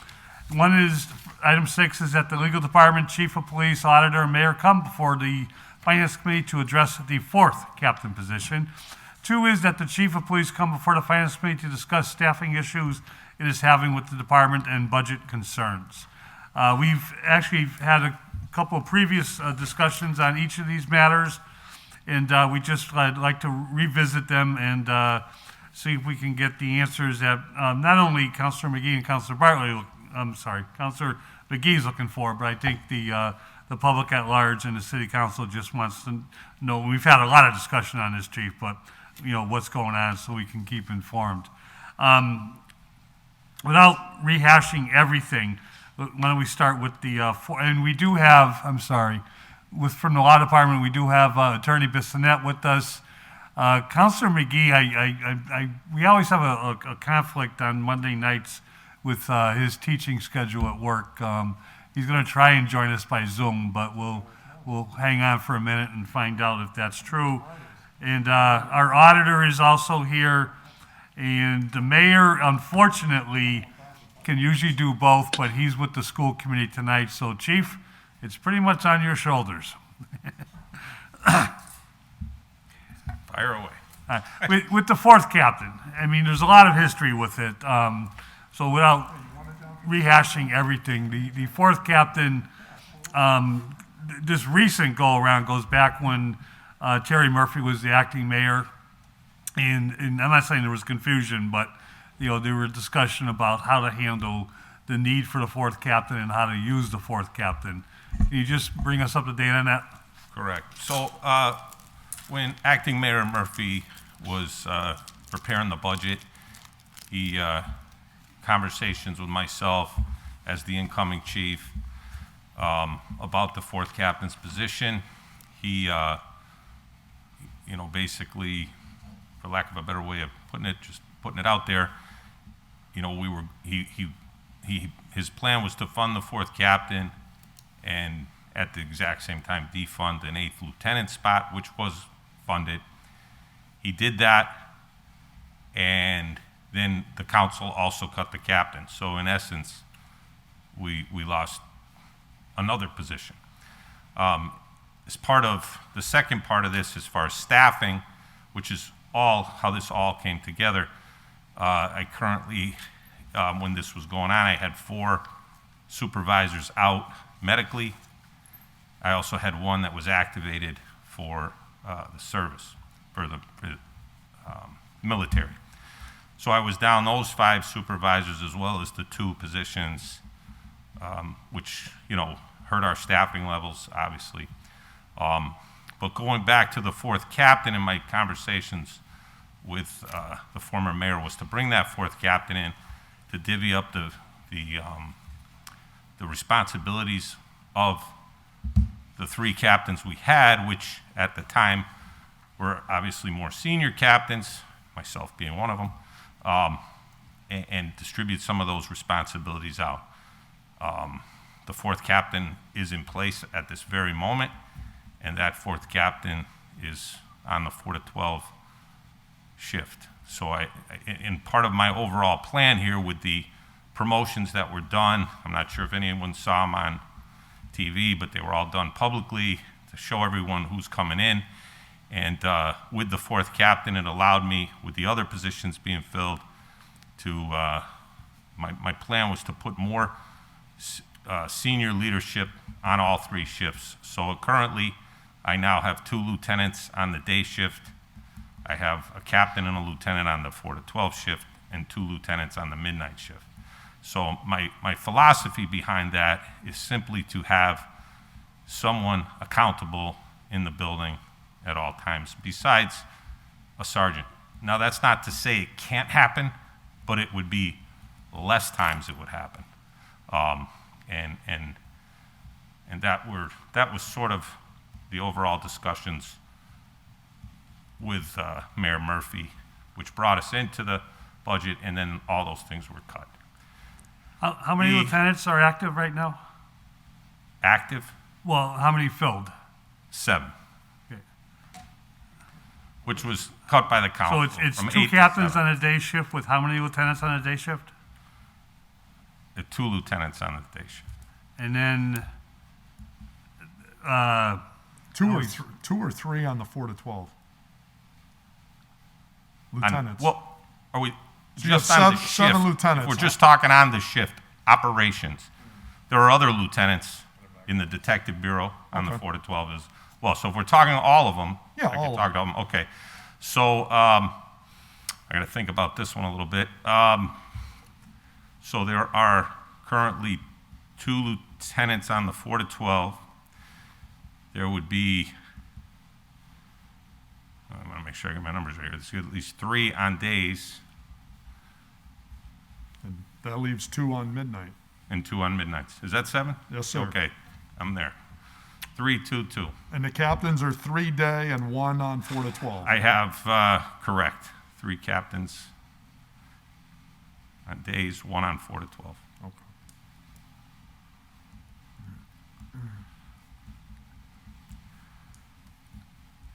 S1: One is, item 6 is that the legal department, chief of police, auditor, and mayor come before the finance committee to address the 4th captain position. 2 is that the chief of police come before the finance committee to discuss staffing issues it is having with the department and budget concerns. We've actually had a couple of previous discussions on each of these matters, and I'd like to revisit them and see if we can get the answers that not only Councilor McGee and Councilor Councilor McGee's looking for, but I think the public at large and the city council just wants to know. We've had a lot of discussion on this, Chief, but what's going on so we can keep informed. Without rehashing everything, why don't we start with the, and we do have, from the law department, we do have Attorney Bissonnette with us. Councilor McGee, we always have a conflict on Monday nights with his teaching schedule at work. He's going to try and join us by Zoom, but we'll hang on for a minute and find out if that's true. And our auditor is also here, and the mayor, unfortunately, can usually do both, but he's with the school committee tonight. So, Chief, it's pretty much on your shoulders.
S11: Fire away.
S1: With the 4th captain, I mean, there's a lot of history with it. So without rehashing everything, the 4th captain, this recent go-around goes back when Terry Murphy was the acting mayor. And I'm not saying there was confusion, but there were discussion about how to handle the need for the 4th captain and how to use the 4th captain. Can you just bring us up to date on that?
S11: Correct. So when acting Mayor Murphy was preparing the budget, he conversations with myself as the incoming chief about the 4th captain's position. He, basically, for lack of a better way of putting it out there, his plan was to fund the 4th captain and at the exact same time defund an 8th lieutenant spot, which was funded. He did that, and then the council also cut the captain. So in essence, we lost another position. As part of the second part of this, as far as staffing, which is how this all came together, I currently, when this was going on, I had 4 supervisors out medically. I also had 1 that was activated for the service, for the military. So I was down those 5 supervisors as well as the 2 positions, which, hurt our staffing levels, obviously. But going back to the 4th captain, in my conversations with the former mayor was to bring that 4th captain in to divvy up the responsibilities of the 3 captains we had, which at the time were obviously more senior captains, myself being one of them, and distribute some of those responsibilities out. The fourth captain is in place at this very moment, and that fourth captain is on the 4 to 12 shift. So in part of my overall plan here with the promotions that were done, I'm not sure if anyone saw them on TV, but they were all done publicly to show everyone who's coming in. And with the fourth captain, it allowed me, with the other positions being filled, to, my plan was to put more senior leadership on all 3 shifts. So currently, I now have 2 lieutenants on the day shift. I have a captain and a lieutenant on the 4 to 12 shift, and 2 lieutenants on the midnight shift. So my philosophy behind that is simply to have someone accountable in the building at all times, besides a sergeant. Now, that's not to say it can't happen, but it would be less times it would happen. And that was sort of the overall discussions with Mayor Murphy, which brought us into the budget, and then all those things were cut.
S1: How many lieutenants are active right now?
S11: Active,
S1: Well, how many filled?
S11: 7,
S1: Okay.
S11: which was cut by the
S1: So
S11: council.
S1: it's
S11: from
S1: 2
S11: 8 to
S1: captains
S11: 7.
S1: on a day shift with how many lieutenants on a day shift?
S11: 2 lieutenants on the day shift.
S1: And then,
S2: 2 or 3 on the 4 to 12.
S11: On-
S2: Lieutenants.
S11: Well, are we
S2: So you have
S11: just on the
S2: 7
S11: shift?
S2: lieutenants.
S11: If we're just talking on the shift, operations, there are other lieutenants in the detective bureau on the
S2: Okay.
S11: 4 to 12 as well. So if we're talking all of them,
S2: Yeah,
S11: I
S2: all
S11: can
S2: of
S11: talk to them. Okay. So I got to think about this one a little bit. So there are currently 2 lieutenants on the 4 to 12. There would be, I want to make sure I get my numbers right here. There's at least 3 on days
S2: And that leaves 2 on midnight.
S11: and 2 on midnights. Is that 7?
S2: Yes, sir.
S11: Okay, I'm there. 3, 2, 2.
S2: And the captains are 3 day and 1 on 4 to 12.
S11: I have, correct, 3 captains on days, 1 on 4 to 12.
S2: Okay.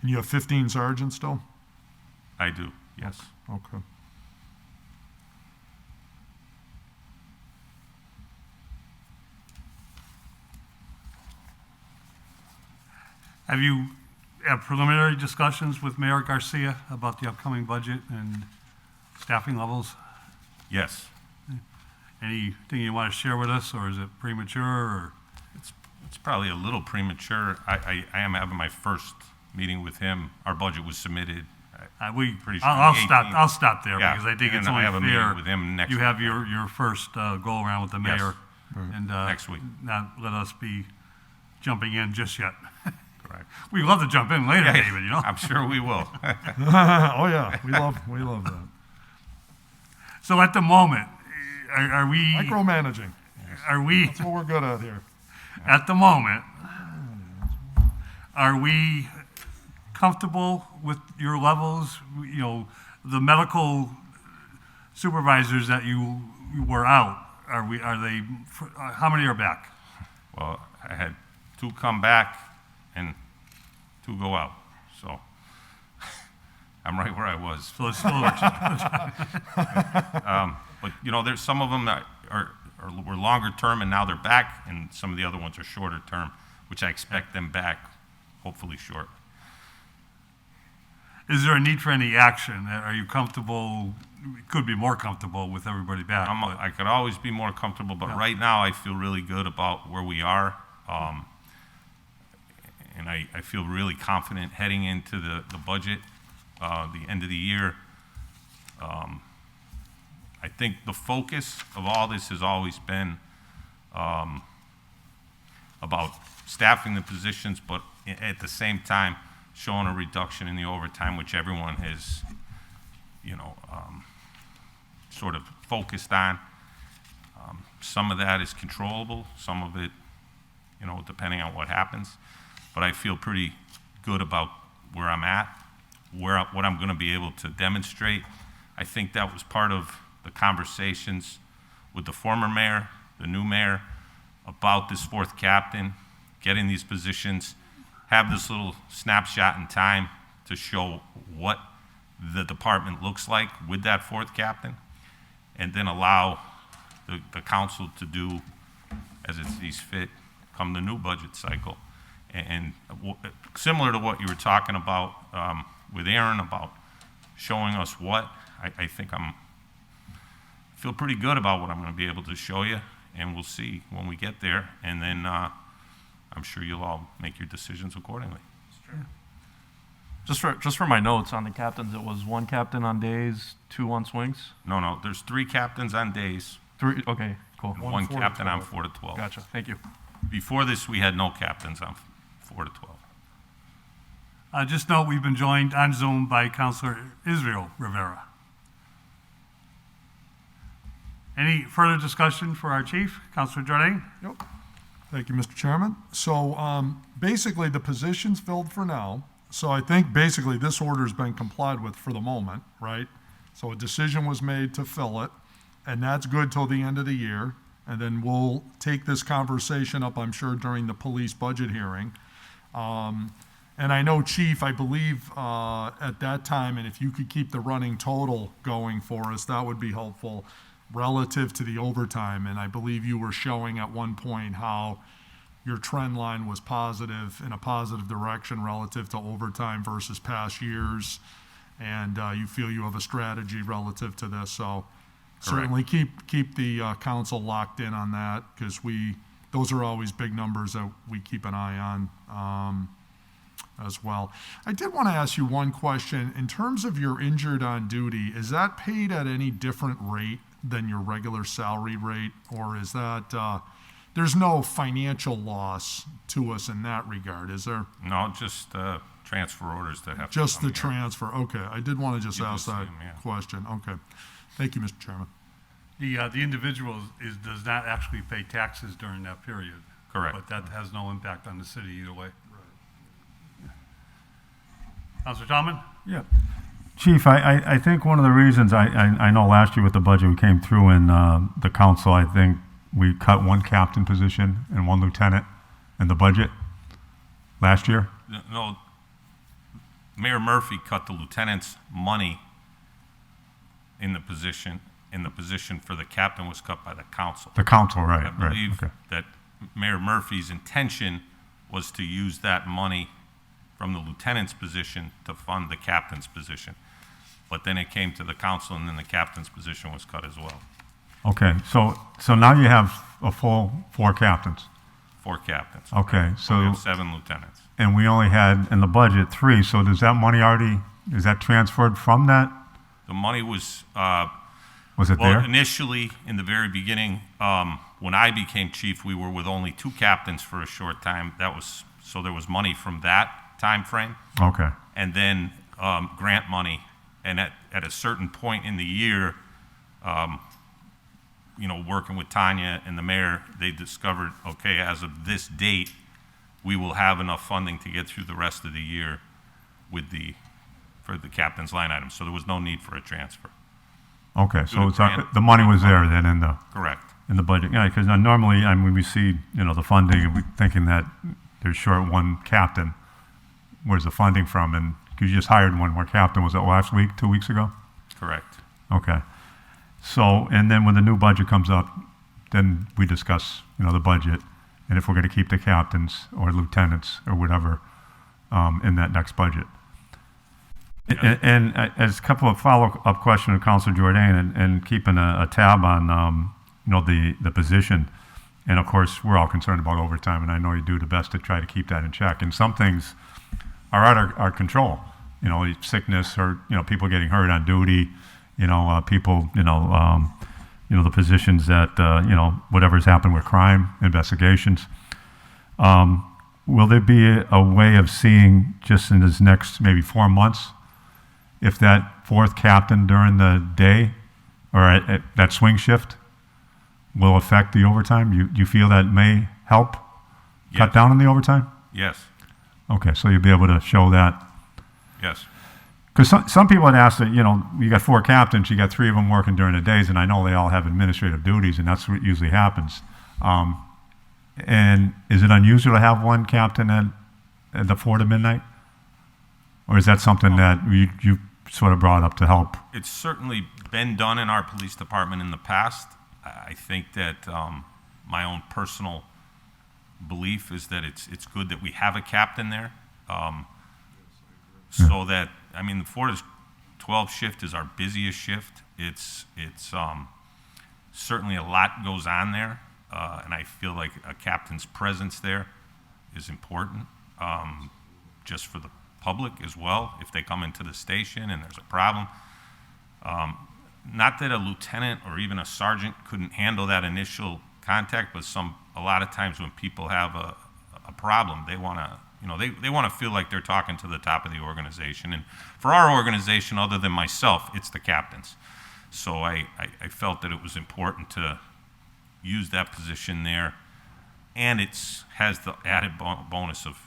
S2: And you have 15 sergeants still?
S11: I do, yes.
S2: Okay.
S1: have you had preliminary discussions with Mayor Garcia about the upcoming budget and staffing levels?
S11: Yes.
S1: Anything you want to share with us, or is it premature, or?
S11: It's probably a little premature. I am having my first meeting with him. Our budget was submitted. Pretty sure
S1: I'll
S11: the
S1: stop.
S11: 18th.
S1: I'll stop there
S11: Yeah,
S1: because I think
S11: and
S1: it's
S11: I
S1: only
S11: have a meeting
S1: fair.
S11: with him next
S1: You have
S11: week.
S1: your first go around with the
S11: Yes.
S1: mayor, and
S11: Next week.
S1: Not let us be jumping in just yet.
S11: Correct.
S1: We love to jump in later,
S11: Yeah,
S1: David. You know.
S11: I'm sure we will.
S2: Oh, yeah, we love that.
S1: So at the moment, are we?
S2: Micromanaging,
S1: Are we?
S2: that's what we're good at here.
S1: At the moment, are we comfortable with your levels? You know, the medical supervisors that you were out, are they, how many are back?
S11: Well, I had 2 come back and 2 go out, so I'm right where I was.
S1: So it's still,
S11: But, you know, there's some of them that were longer term and now they're back, and some of the other ones are shorter term, which I expect them back hopefully short.
S1: is there a need for any action? Are you comfortable, could be more comfortable with everybody back?
S11: I could always be more comfortable, but right now I feel really good about where we are. And I feel really confident heading into the budget, the end of the year. I think the focus of all this has always been about staffing the positions, but at the same time showing a reduction in the overtime, which everyone has, sort of focused on. Some of that is controllable, some of it, depending on what happens. But I feel pretty good about where I'm at. what I'm going to be able to demonstrate. I think that was part of the conversations with the former mayor, the new mayor, about this fourth captain, getting these positions, have this little snapshot in time to show what the department looks like with that fourth captain, and then allow the council to do as it sees fit come the new budget cycle. And similar to what you were talking about with Aaron about showing us what, I think feel pretty good about what I'm going to be able to show you, and we'll see when we get there, and then I'm sure you'll all make your decisions accordingly.
S12: Just for my notes on the captains, it was one captain on days, 2 on swings?
S11: No, there's 3 captains on days,
S12: 3, okay, cool.
S11: and 1 captain on 4 to 12.
S12: Gotcha, thank you.
S11: Before this, we had no captains on 4 to 12.
S1: Just note, we've been joined on Zoom by Councilor Israel Rivera. Any further discussion for our chief? Councilor Jordan?
S2: Yep. Thank you, Mr. Chairman. So basically, the position's filled for now. So I think basically this order's been complied with for the moment, right? So a decision was made to fill it, and that's good till the end of the year. And then we'll take this conversation up, I'm sure, during the police budget hearing. And I know, Chief, I believe at that time, and if you could keep the running total going for us, that would be helpful relative to the overtime. And I believe you were showing at one point how your trend line was positive, in a positive direction relative to overtime versus past years. And you feel you have a strategy relative to this. So certainly keep the council locked in on that, because those are always big numbers that we keep an eye on as well. I did want to ask you one question. In terms of your injured on duty, is that paid at any different rate than your regular salary rate, or is that there's no financial loss to us in that regard, is there?
S11: No, just transfer orders that have
S2: Just
S11: to
S2: the
S11: come here.
S2: transfer, okay. I did want to just
S11: You
S2: ask
S11: just
S2: that
S11: see 'em, yeah.
S2: question, okay. Thank you, Mr. Chairman.
S1: The individual does not actually pay taxes during that period.
S11: Correct.
S1: But that has no impact on the city either way. Councilor Tomlin?
S4: Yeah. Chief, I think one of the reasons, I know last year with the budget we came through in the council, I think we cut 1 captain position and 1 lieutenant in the budget last year.
S11: No, Mayor Murphy cut the lieutenant's money in the position for the captain was cut by the council.
S4: The council, right,
S11: I believe
S4: okay.
S11: that Mayor Murphy's intention was to use that money from the lieutenant's position to fund the captain's position. But then it came to the council, and then the captain's position was cut as well.
S4: Okay, so now you have a full 4 captains.
S11: 4 captains.
S4: Okay,
S11: So we have 7 lieutenants.
S4: And we only had in the budget 3, so does that money is that transferred from that?
S11: The money was,
S4: Was it
S11: well,
S4: there?
S11: initially, in the very beginning, when I became chief, we were with only 2 captains for a short time. So there was money from that time frame.
S4: Okay,
S11: And then grant money. And at a certain point in the year, working with Tanya and the mayor, they discovered, okay, as of this date, we will have enough funding to get through the rest of the year for the captain's line item. So there was no need for a transfer.
S4: okay, so
S11: grant.
S4: the money was there then
S11: Correct.
S4: in the budget? Yeah, because normally, when we see, the funding, and we're thinking that there's short 1 captain, where's the funding from? And you just hired 1 more captain, was it last week, 2 weeks ago?
S11: Correct.
S4: Okay. So, and then when the new budget comes up, then we discuss, the budget, and if we're going to keep the captains or lieutenants or whatever in that next budget. And as a couple of follow-up questions to Councilor Jordan, and keeping a tab on, the position, and of course, we're all concerned about overtime, and I know you do the best to try to keep that in check. And some things are out of our control, sickness or, people getting hurt on duty, people, the positions that, whatever's happened with crime investigations. Will there be a way of seeing just in this next maybe 4 months if that 4th captain during the day or at that swing shift will affect the overtime? You feel that may help cut
S11: Yes.
S4: down on the overtime?
S11: Yes.
S4: Okay, so you'll be able to show that.
S11: Yes.
S4: Because some people had asked that, you got 4 captains, you got 3 of them working during the days, and I know they all have administrative duties, and that's what usually happens. And is it unusual to have 1 captain at the 4 to midnight? Or is that something that you sort of brought up to help?
S11: It's certainly been done in our police department in the past. I think that my own personal belief is that it's good that we have a captain there. So that, the 4 to 12 shift is our busiest shift. It's certainly a lot goes on there, and I feel like a captain's presence there is important, just for the public as well, if they come into the station and there's a problem. Not that a lieutenant or even a sergeant couldn't handle that initial contact, but a lot of times when people have a problem, they want to, they want to feel like they're talking to the top of the organization. And for our organization, other than myself, it's the captains. So I felt that it was important to use that position there, and it has the added bonus of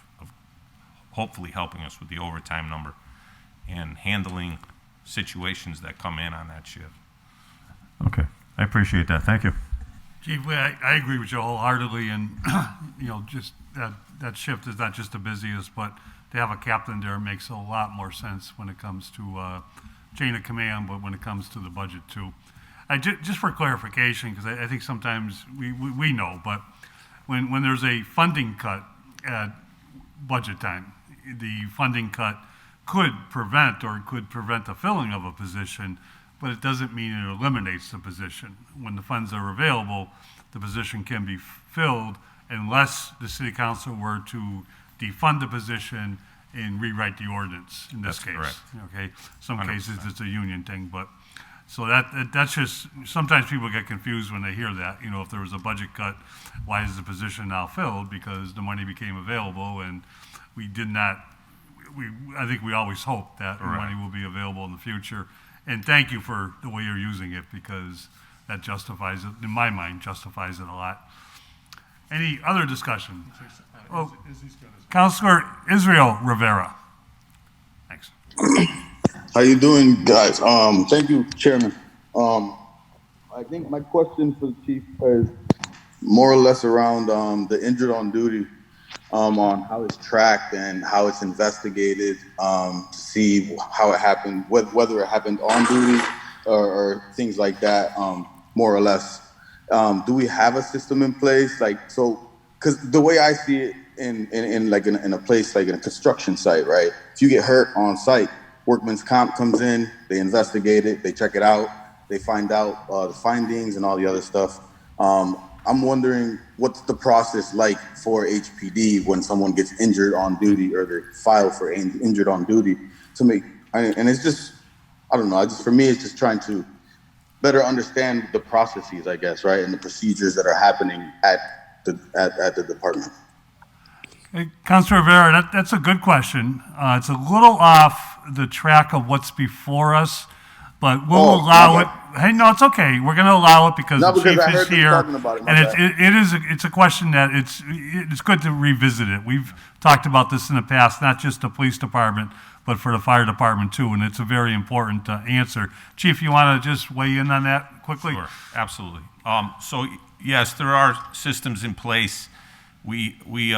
S11: hopefully helping us with the overtime number and handling situations that come in on that shift.
S4: Okay, I appreciate that. Thank you.
S1: Chief, I agree with you wholeheartedly, and just that shift is not just the busiest, but to have a captain there makes a lot more sense when it comes to chain of command, but when it comes to the budget too. Just for clarification, because I think sometimes we know, but when there's a funding cut at budget time, the funding cut could prevent the filling of a position, but it doesn't mean it eliminates the position. When the funds are available, the position can be filled unless the city council were to defund the position and rewrite the ordinance in this case.
S11: Correct.
S1: Okay, some cases it's a union thing, but so that's just, sometimes people get confused when they hear that. If there was a budget cut, why is the position now filled? Because the money became available, and we did not. I think we always hope that money will be available in the future. And thank you for the way you're using it, because that justifies it, in my mind, justifies it a lot. Any other discussion? Oh, Councilor Israel Rivera. Thanks.
S13: How you doing, guys? Thank you, Chairman. I think my question for the chief is more or less around the injured on duty, on how it's tracked and how it's investigated, to see how it happened, whether it happened on duty or things like that, more or less. Do we have a system in place? Because the way I see it in a place like in a construction site, right? If you get hurt on site, workman's comp comes in, they investigate it, they check it out, they find out the findings and all the other stuff. I'm wondering what's the process like for HPD when someone gets injured on duty or they file for injured on duty and it's just, I don't know, for me, it's just trying to better understand the processes, I guess, right? And the procedures that are happening at the department.
S1: Hey, Councilor Rivera, that's a good question. It's a little off the track of what's before us, but we'll allow it. Hey, no, it's okay. We're going to allow it because the chief is here, and it's a question that it's good to revisit it. We've talked about this in the past, not just the police department, but for the fire department too, and it's a very important answer. Chief, you want to just weigh in on that quickly?
S11: Sure, absolutely. So yes, there are systems in place. We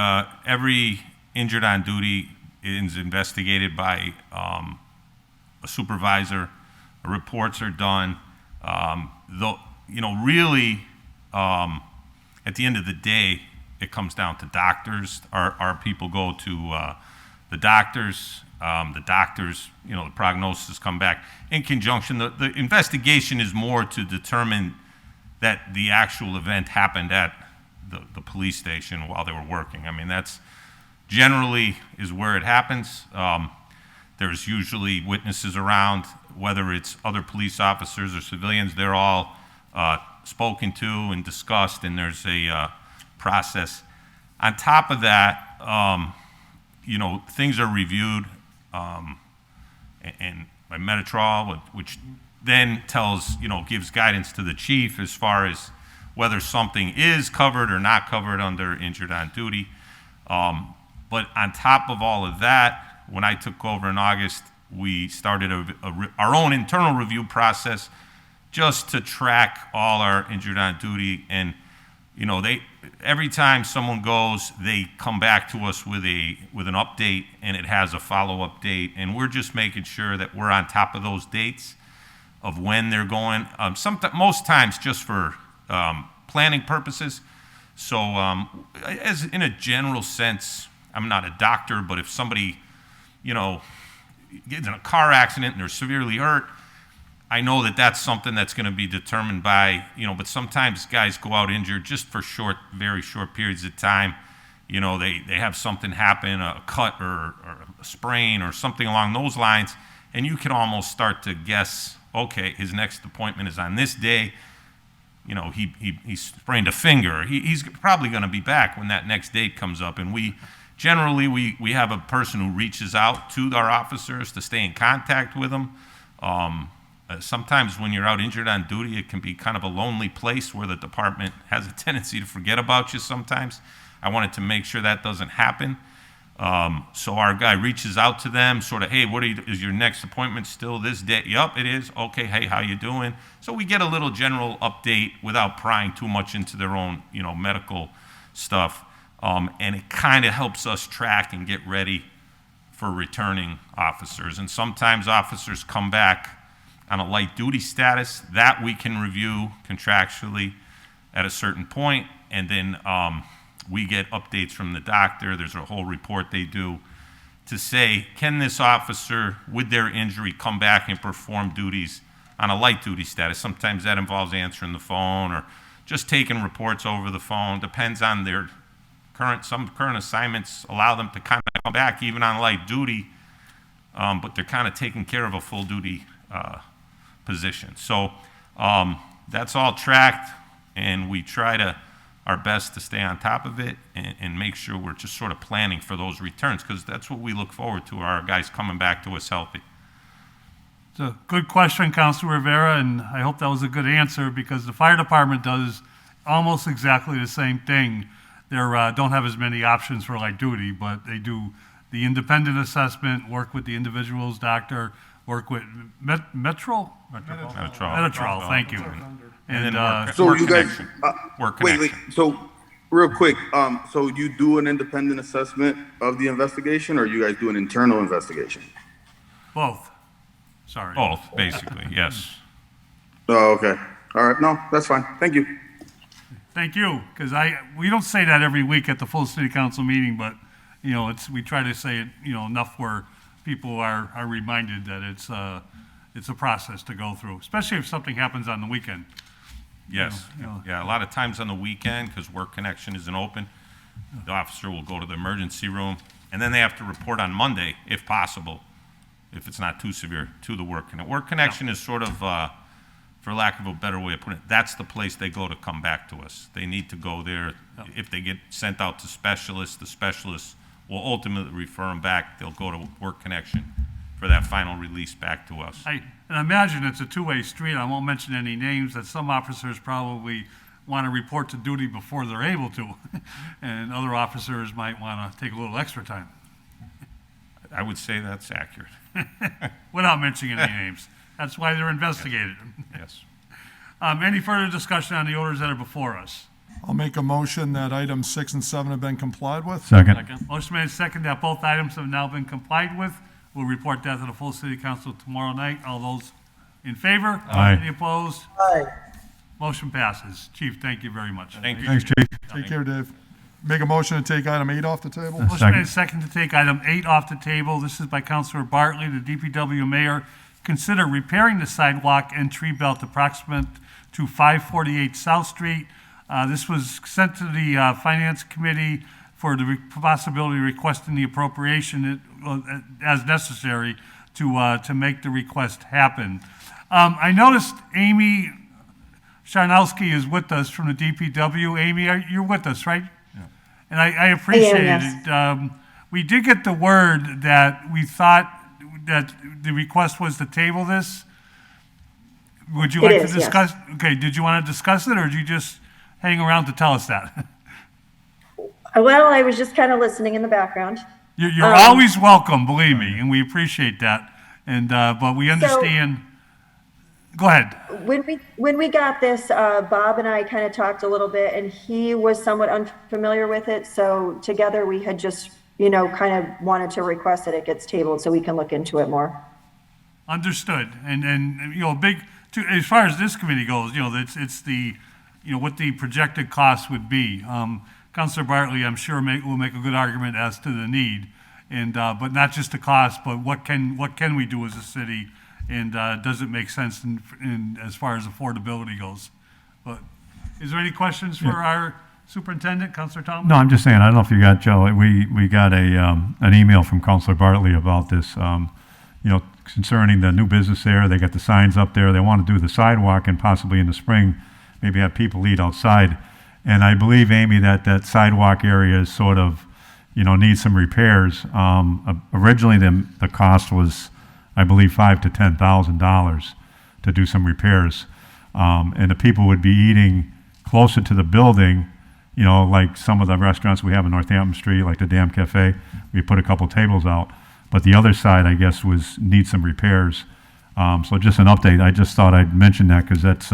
S11: every injured on duty is investigated by a supervisor. Reports are done. Really, at the end of the day, it comes down to doctors. Our people go to the doctors. The prognosis come back in conjunction. The investigation is more to determine that the actual event happened at the police station while they were working. That's generally is where it happens. There's usually witnesses around, whether it's other police officers or civilians. They're all spoken to and discussed, and there's a process. On top of that, things are reviewed and by Metatrol, which then gives guidance to the chief as far as whether something is covered or not covered under injured on duty. But on top of all of that, when I took over in August, we started our own internal review process just to track all our injured on duty. And, you know, every time someone goes, they come back to us with an update, and it has a follow-up date. And we're just making sure that we're on top of those dates of when they're going. Most times just for planning purposes. So as in a general sense, I'm not a doctor, but if somebody, you know, gets in a car accident and they're severely hurt, I know that that's something that's going to be determined by, you know, but sometimes guys go out injured just for very short periods of time. You know, they have something happen, a cut or a sprain or something along those lines, and you can almost start to guess, okay, his next appointment is on this day. You know, he sprained a finger. He's probably going to be back when that next date comes up. And we have a person who reaches out to our officers to stay in contact with them. Sometimes when you're out injured on duty, it can be kind of a lonely place where the department has a tendency to forget about you sometimes. I wanted to make sure that doesn't happen. So our guy reaches out to them, sort of, hey, is your next appointment still this day? Yup, it is. Okay, hey, how you doing? So we get a little general update without prying too much into their own, you know, medical stuff. And it kind of helps us track and get ready for returning officers. And sometimes officers come back on a light duty status that we can review contractually at a certain point, and then we get updates from the doctor. There's a whole report they do to say, can this officer with their injury come back and perform duties on a light duty status? Sometimes that involves answering the phone or just taking reports over the phone. Depends on their some current assignments allow them to kind of come back even on light duty, but they're kind of taking care of a full duty position. So that's all tracked, and we try our best to stay on top of it and make sure we're just sort of planning for those returns, because that's what we look forward to, our guys coming back to us healthy.
S1: It's a good question, Councilor Rivera, and I hope that was a good answer, because the fire department does almost exactly the same thing. They don't have as many options for light duty, but they do the independent assessment, work with the individual's doctor, work with Metrol, thank you. And then
S13: so you guys,
S11: work
S13: wait,
S11: connection.
S13: so real quick, so you do an independent assessment of the investigation, or you guys do an internal investigation?
S1: Both. Sorry.
S11: Both, basically, yes.
S13: Oh, okay. All right. No, that's fine. Thank you.
S1: Thank you, because we don't say that every week at the full city council meeting, but you know, we try to say it, you know, enough where people are reminded that it's a process to go through, especially if something happens on the weekend.
S11: Yes,
S1: You know.
S11: yeah, a lot of times on the weekend, because work connection isn't open, the officer will go to the emergency room, and then they have to report on Monday, if possible, if it's not too severe, to the work connection. Work connection is sort of, for lack of a better way of putting it, that's the place they go to come back to us. They need to go there. If they get sent out to specialists, the specialists will ultimately refer them back. They'll go to work connection for that final release back to us.
S1: And I imagine it's a two-way street. I won't mention any names, that some officers probably want to report to duty before they're able to, and other officers might want to take a little extra time.
S11: I would say that's accurate.
S1: Without mentioning any names. That's why they're investigated.
S11: Yes.
S1: Any further discussion on the orders that are before us?
S2: I'll make a motion that items 6 and 7 have been complied with.
S4: Second.
S1: Motion made second that both items have now been complied with. We'll report that to the full city council tomorrow night. All those in favor?
S4: Aye.
S1: Any opposed?
S8: Aye.
S1: Motion passes. Chief, thank you very much.
S11: Thank you.
S4: Thanks, Chief.
S2: Take care, Dave. Make a motion to take item 8 off the table.
S1: Motion
S4: Second.
S1: made second to take item 8 off the table. This is by Councilor Bartley, the DPW mayor. Consider repairing the sidewalk and tree belt approximate to 548 South Street. This was sent to the Finance Committee for the possibility of requesting the appropriation as necessary to make the request happen. I noticed Amy Sharnowski is with us from the DPW. Amy, you're with us, right? Yeah. And I appreciate it. We did get the word that we thought that the request was to table this. Would you like to discuss? Yes. Okay, did you want to discuss it, or did you just hang around to tell us that?
S14: Well, I was just kind of listening in the background.
S1: You're always welcome, believe me, and we appreciate that. And, but we understand, go ahead.
S14: When we got this, Bob and I kind of talked a little bit, and he was somewhat unfamiliar with it. So together we had just, kind of wanted to request that it gets tabled so we can look into it more.
S1: Understood. And as far as this committee goes, it's the, what the projected cost would be. Councilor Bartley, I'm sure will make a good argument as to the need, and but not just the cost, but what can we do as a city, and does it make sense in as far as affordability goes? But is there any questions for our superintendent, Councilor Thomas?
S4: No, I'm just saying, I don't know if you got, Joe, we got an email from Councilor Bartley about this, concerning the new business there. They got the signs up there. They want to do the sidewalk and possibly in the spring, maybe have people eat outside. And I believe, Amy, that sidewalk area is sort of, needs some repairs. Originally, the cost was, I believe, $5,000 to $10,000 to do some repairs. And the people would be eating closer to the building, like some of the restaurants we have in Northampton Street, like the Dam Cafe. We put a couple tables out. But the other side, I guess, needs some repairs. So just an update. I just thought I'd mention that because that's,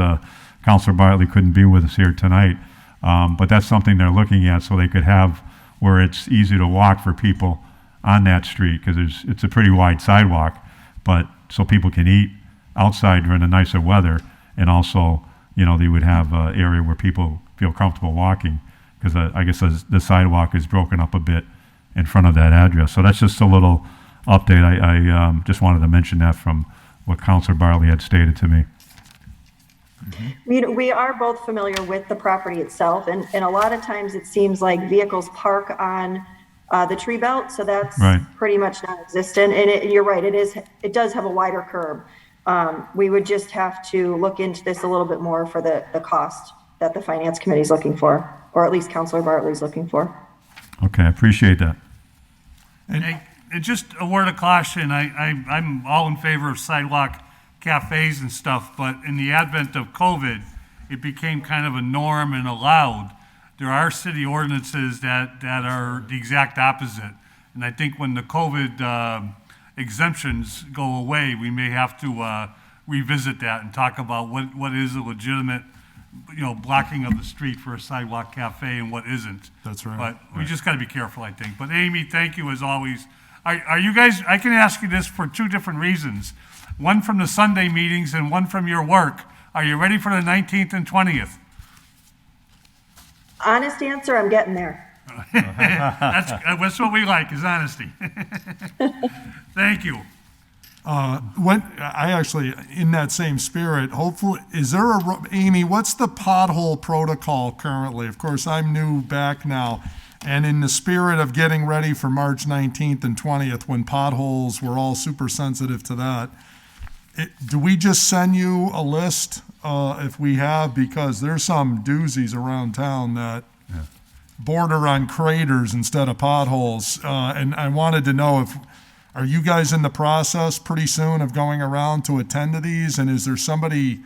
S4: Councilor Bartley couldn't be with us here tonight. But that's something they're looking at so they could have where it's easy to walk for people on that street because it's a pretty wide sidewalk, but so people can eat outside during the nicer weather, and also, they would have an area where people feel comfortable walking because I guess the sidewalk is broken up a bit in front of that address. So that's just a little update. I just wanted to mention that from what Councilor Bartley had stated to me.
S14: We are both familiar with the property itself, and a lot of times it seems like vehicles park on the tree belt, so that's pretty much non-existent. And you're right, it does have a wider curb. We would just have to look into this a little bit more for the cost that the Finance Committee is looking for, or at least Councilor Bartley is looking for.
S4: Okay, I appreciate that.
S1: And just a word of caution, I'm all in favor of sidewalk cafes and stuff, but in the advent of COVID, it became kind of a norm and allowed. There are city ordinances that are the exact opposite. And I think when the COVID exemptions go away, we may have to revisit that and talk about what is a legitimate, blocking of the street for a sidewalk cafe and what isn't.
S2: That's right.
S1: But we just got to be careful, I think. But Amy, thank you as always. Are you guys, I can ask you this for two different reasons. One from the Sunday meetings and one from your work. Are you ready for the 19th and 20th?
S14: Honest answer, I'm getting there.
S1: That's what we like, is honesty. Thank you.
S2: I actually, in that same spirit, hopefully, Amy, what's the pothole protocol currently? Of course, I'm new back now. And in the spirit of getting ready for March 19th and 20th, when potholes, we're all super sensitive to that. Do we just send you a list if we have, because there's some doozies around town that border on craters instead of potholes. And I wanted to know are you guys in the process pretty soon of going around to attend to these? And is there somebody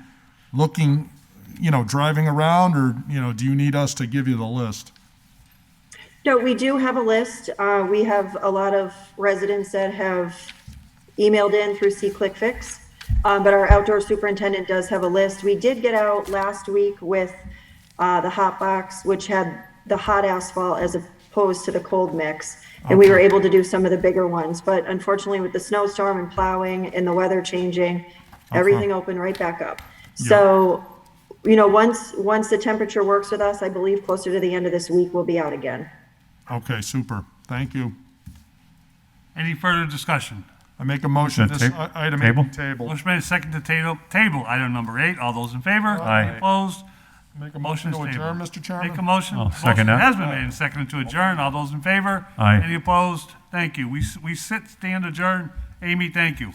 S2: looking, driving around, or, do you need us to give you the list?
S14: No, we do have a list. We have a lot of residents that have emailed in through CLERK. But our outdoor superintendent does have a list. We did get out last week with the hot box, which had the hot asphalt as opposed to the cold mix. And we were able to do some of the bigger ones. But unfortunately, with the snowstorm and plowing and the weather changing, everything opened right back up. Yeah. So, once the temperature works with us, I believe closer to the end of this week, we'll be out again.
S2: Okay, super. Thank you.
S1: Any further discussion?
S2: I make a motion this item
S4: table?
S2: Table.
S1: Motion made, second to table item number 8. All those in favor?
S4: Aye.
S1: Opposed?
S2: Make a motion to adjourn, Mr. Chairman.
S1: Make a motion.
S4: Second
S1: Motion
S4: that.
S1: has been made and seconded to adjourn. All those in favor?
S4: Aye.
S1: Any opposed? Thank you. We stand adjourned. Amy, thank you.